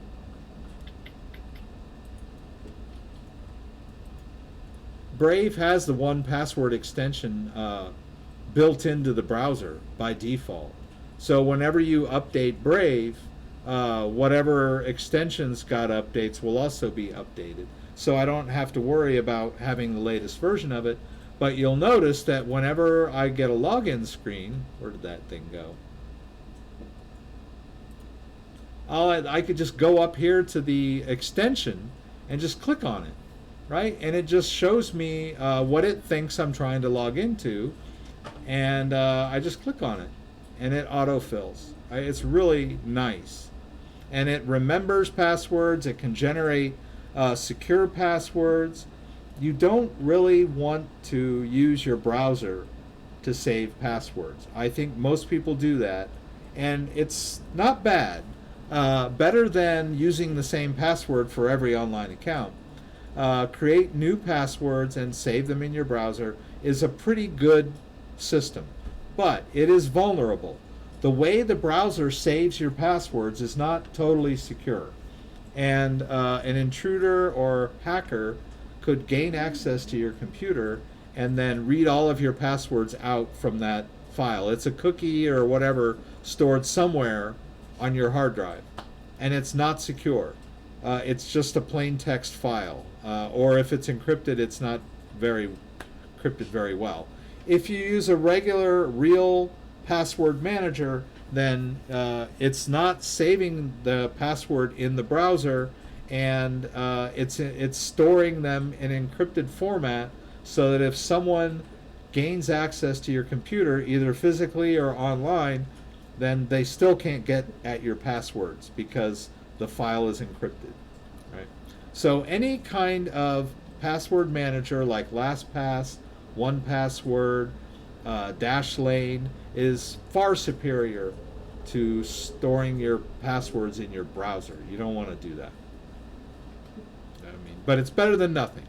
Brave has the 1Password extension built into the browser by default. So whenever you update Brave, whatever extensions got updates will also be updated. So I don't have to worry about having the latest version of it. But you'll notice that whenever I get a login screen, where did that thing go? I could just go up here to the extension and just click on it, right? And it just shows me what it thinks I'm trying to log into, and I just click on it, and it autofills. It's really nice, and it remembers passwords. It can generate secure passwords. You don't really want to use your browser to save passwords. I think most people do that, and it's not bad. Better than using the same password for every online account. Create new passwords and save them in your browser is a pretty good system, but it is vulnerable. The way the browser saves your passwords is not totally secure, and an intruder or hacker could gain access to your computer and then read all of your passwords out from that file. It's a cookie or whatever stored somewhere on your hard drive, and it's not secure. It's just a plain text file, or if it's encrypted, it's not encrypted very well. If you use a regular real password manager, then it's not saving the password in the browser, and it's storing them in encrypted format, so that if someone gains access to your computer, either physically or online, then they still can't get at your passwords because the file is encrypted, right? So any kind of password manager like LastPass, 1Password, Dashlane is far superior to storing your passwords in your browser. You don't want to do that. But it's better than nothing.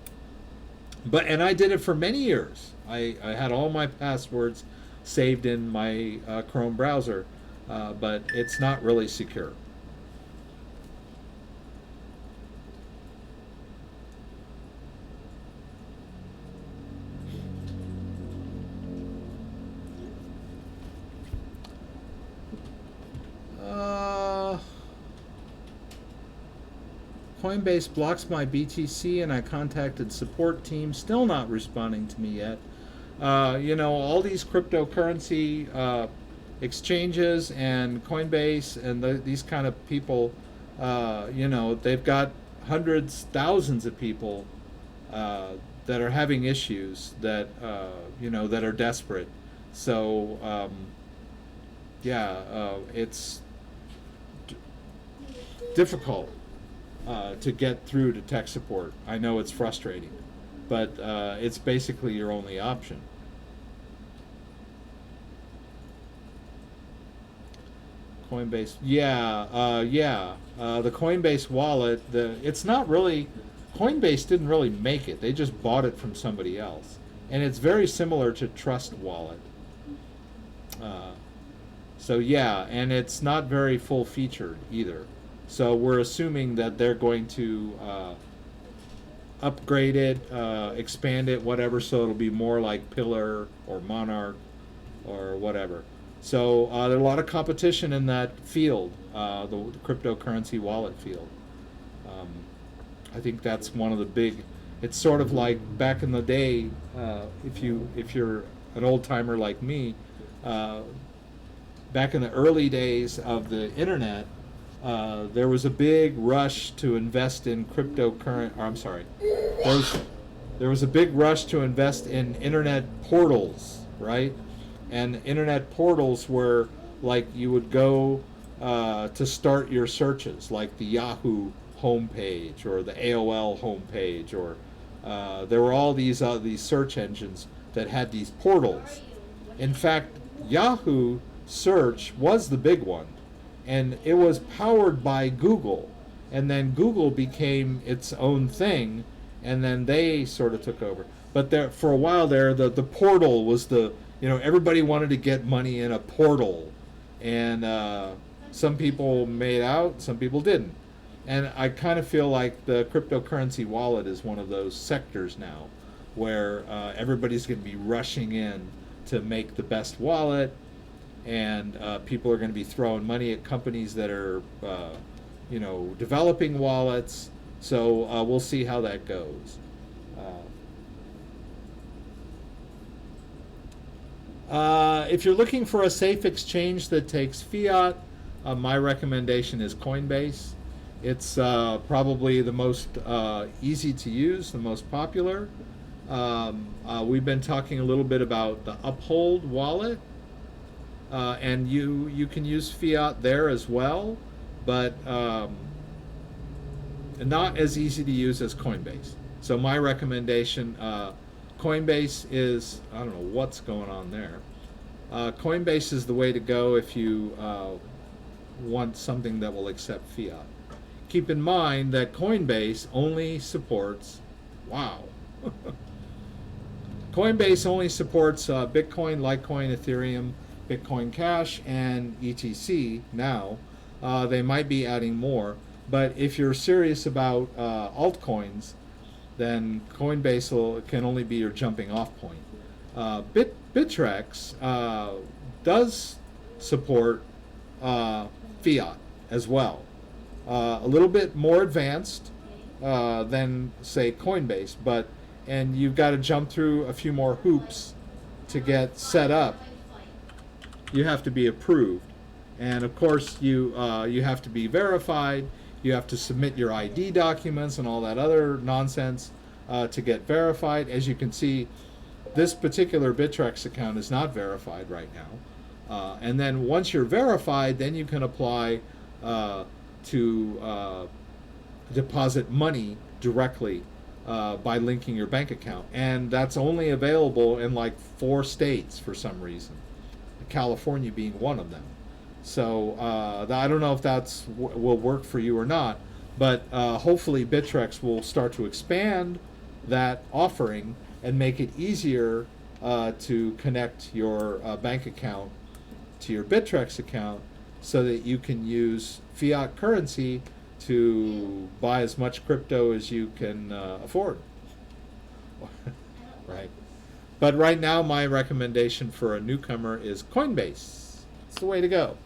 And I did it for many years. I had all my passwords saved in my Chrome browser. but it's not really secure. Coinbase blocks my BTC and I contacted support team, still not responding to me yet. All these cryptocurrency exchanges and Coinbase and these kind of people, they've got hundreds, thousands of people that are having issues that, that are desperate. So, it's difficult to get through to tech support. I know it's frustrating, but it's basically your only option. Coinbase, the Coinbase wallet. It's not really, Coinbase didn't really make it. They just bought it from somebody else, and it's very similar to Trust Wallet. And it's not very full featured either. So we're assuming that they're going to upgrade it, expand it, whatever, so it'll be more like Pillar or Monarch or whatever. So there's a lot of competition in that field, the cryptocurrency wallet field. I think that's one of the big. It's sort of like back in the day, if you're an old timer like me, back in the early days of the internet. There was a big rush to invest in there was a big rush to invest in internet portals, right? And internet portals were like you would go to start your searches, like the Yahoo homepage or the AOL homepage, or there were all these search engines that had these portals. In fact, Yahoo search was the big one. And it was powered by Google, and then Google became its own thing, and then they sort of took over. But there, for a while there, the portal was everybody wanted to get money in a portal, and some people made out, some people didn't. And I kind of feel like the cryptocurrency wallet is one of those sectors now, where everybody's going to be rushing in to make the best wallet. And people are going to be throwing money at companies that are, developing wallets. So we'll see how that goes. If you're looking for a safe exchange that takes fiat, my recommendation is Coinbase. It's probably the most easy to use, the most popular. We've been talking a little bit about the Uphold wallet. And you can use fiat there as well, but not as easy to use as Coinbase. So my recommendation, Coinbase is, I don't know what's going on there. Coinbase is the way to go if you want something that will accept fiat. Keep in mind that Coinbase only supports, Coinbase only supports Bitcoin, Litecoin, Ethereum, Bitcoin Cash, and ETC now. They might be adding more, but if you're serious about altcoins, then Coinbase can only be your jumping off point. Bittrex does support fiat as well. A little bit more advanced than, say, Coinbase, and you've got to jump through a few more hoops to get set up. You have to be approved, and of course you have to be verified. You have to submit your ID documents and all that other nonsense to get verified. As you can see, this particular Bittrex account is not verified right now. And then once you're verified, then you can apply to deposit money directly by linking your bank account, and that's only available in like 4 states for some reason. California being one of them. So I don't know if will work for you or not, but hopefully Bittrex will start to expand that offering and make it easier to connect your bank account to your Bittrex account, so that you can use fiat currency to buy as much crypto as you can afford. Right. But right now, my recommendation for a newcomer is Coinbase. It's the way to go.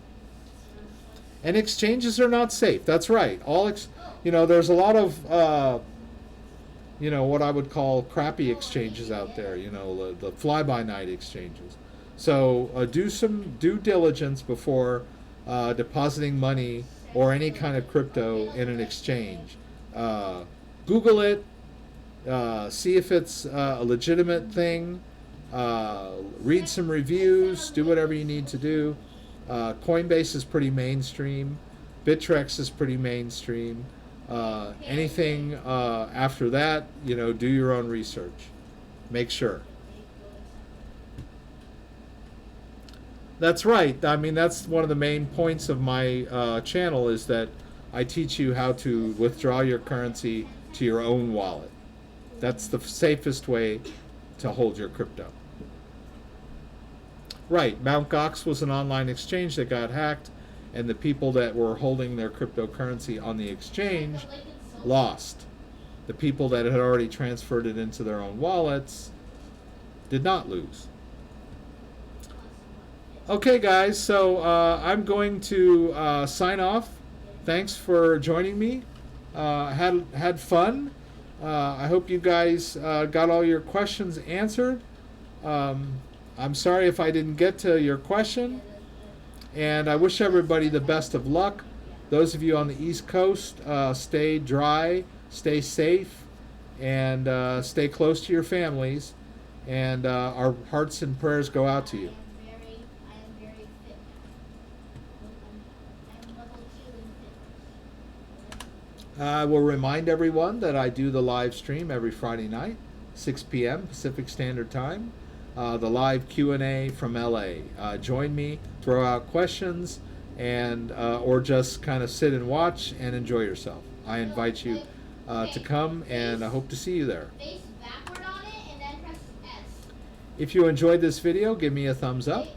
And exchanges are not safe. That's right. There's a lot of what I would call crappy exchanges out there. The fly-by-night exchanges. So do some due diligence before depositing money or any kind of crypto in an exchange. Google it. See if it's a legitimate thing. Read some reviews. Do whatever you need to do. Coinbase is pretty mainstream. Bittrex is pretty mainstream. Anything after that, do your own research. Make sure. That's right. I mean, that's one of the main points of my channel, is that I teach you how to withdraw your currency to your own wallet. That's the safest way to hold your crypto. Right. Mt. Gox was an online exchange that got hacked, and the people that were holding their cryptocurrency on the exchange lost. The people that had already transferred it into their own wallets did not lose. Okay, guys, so I'm going to sign off. Thanks for joining me. Had fun. I hope you guys got all your questions answered. I'm sorry if I didn't get to your question. And I wish everybody the best of luck. Those of you on the East Coast, stay dry, stay safe, and stay close to your families. And our hearts and prayers go out to you. I will remind everyone that I do the live stream every Friday night, 6 p.m. Pacific Standard Time. The live Q&A from LA. Join me, throw out questions, and or just kind of sit and watch and enjoy yourself. I invite you to come, and I hope to see you there. If you enjoyed this video, give me a thumbs up.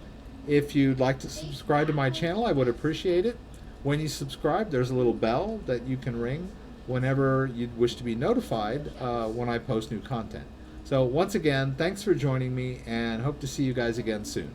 If you'd like to subscribe to my channel, I would appreciate it. When you subscribe, there's a little bell that you can ring whenever you wish to be notified when I post new content. So once again, thanks for joining me, and hope to see you guys again soon.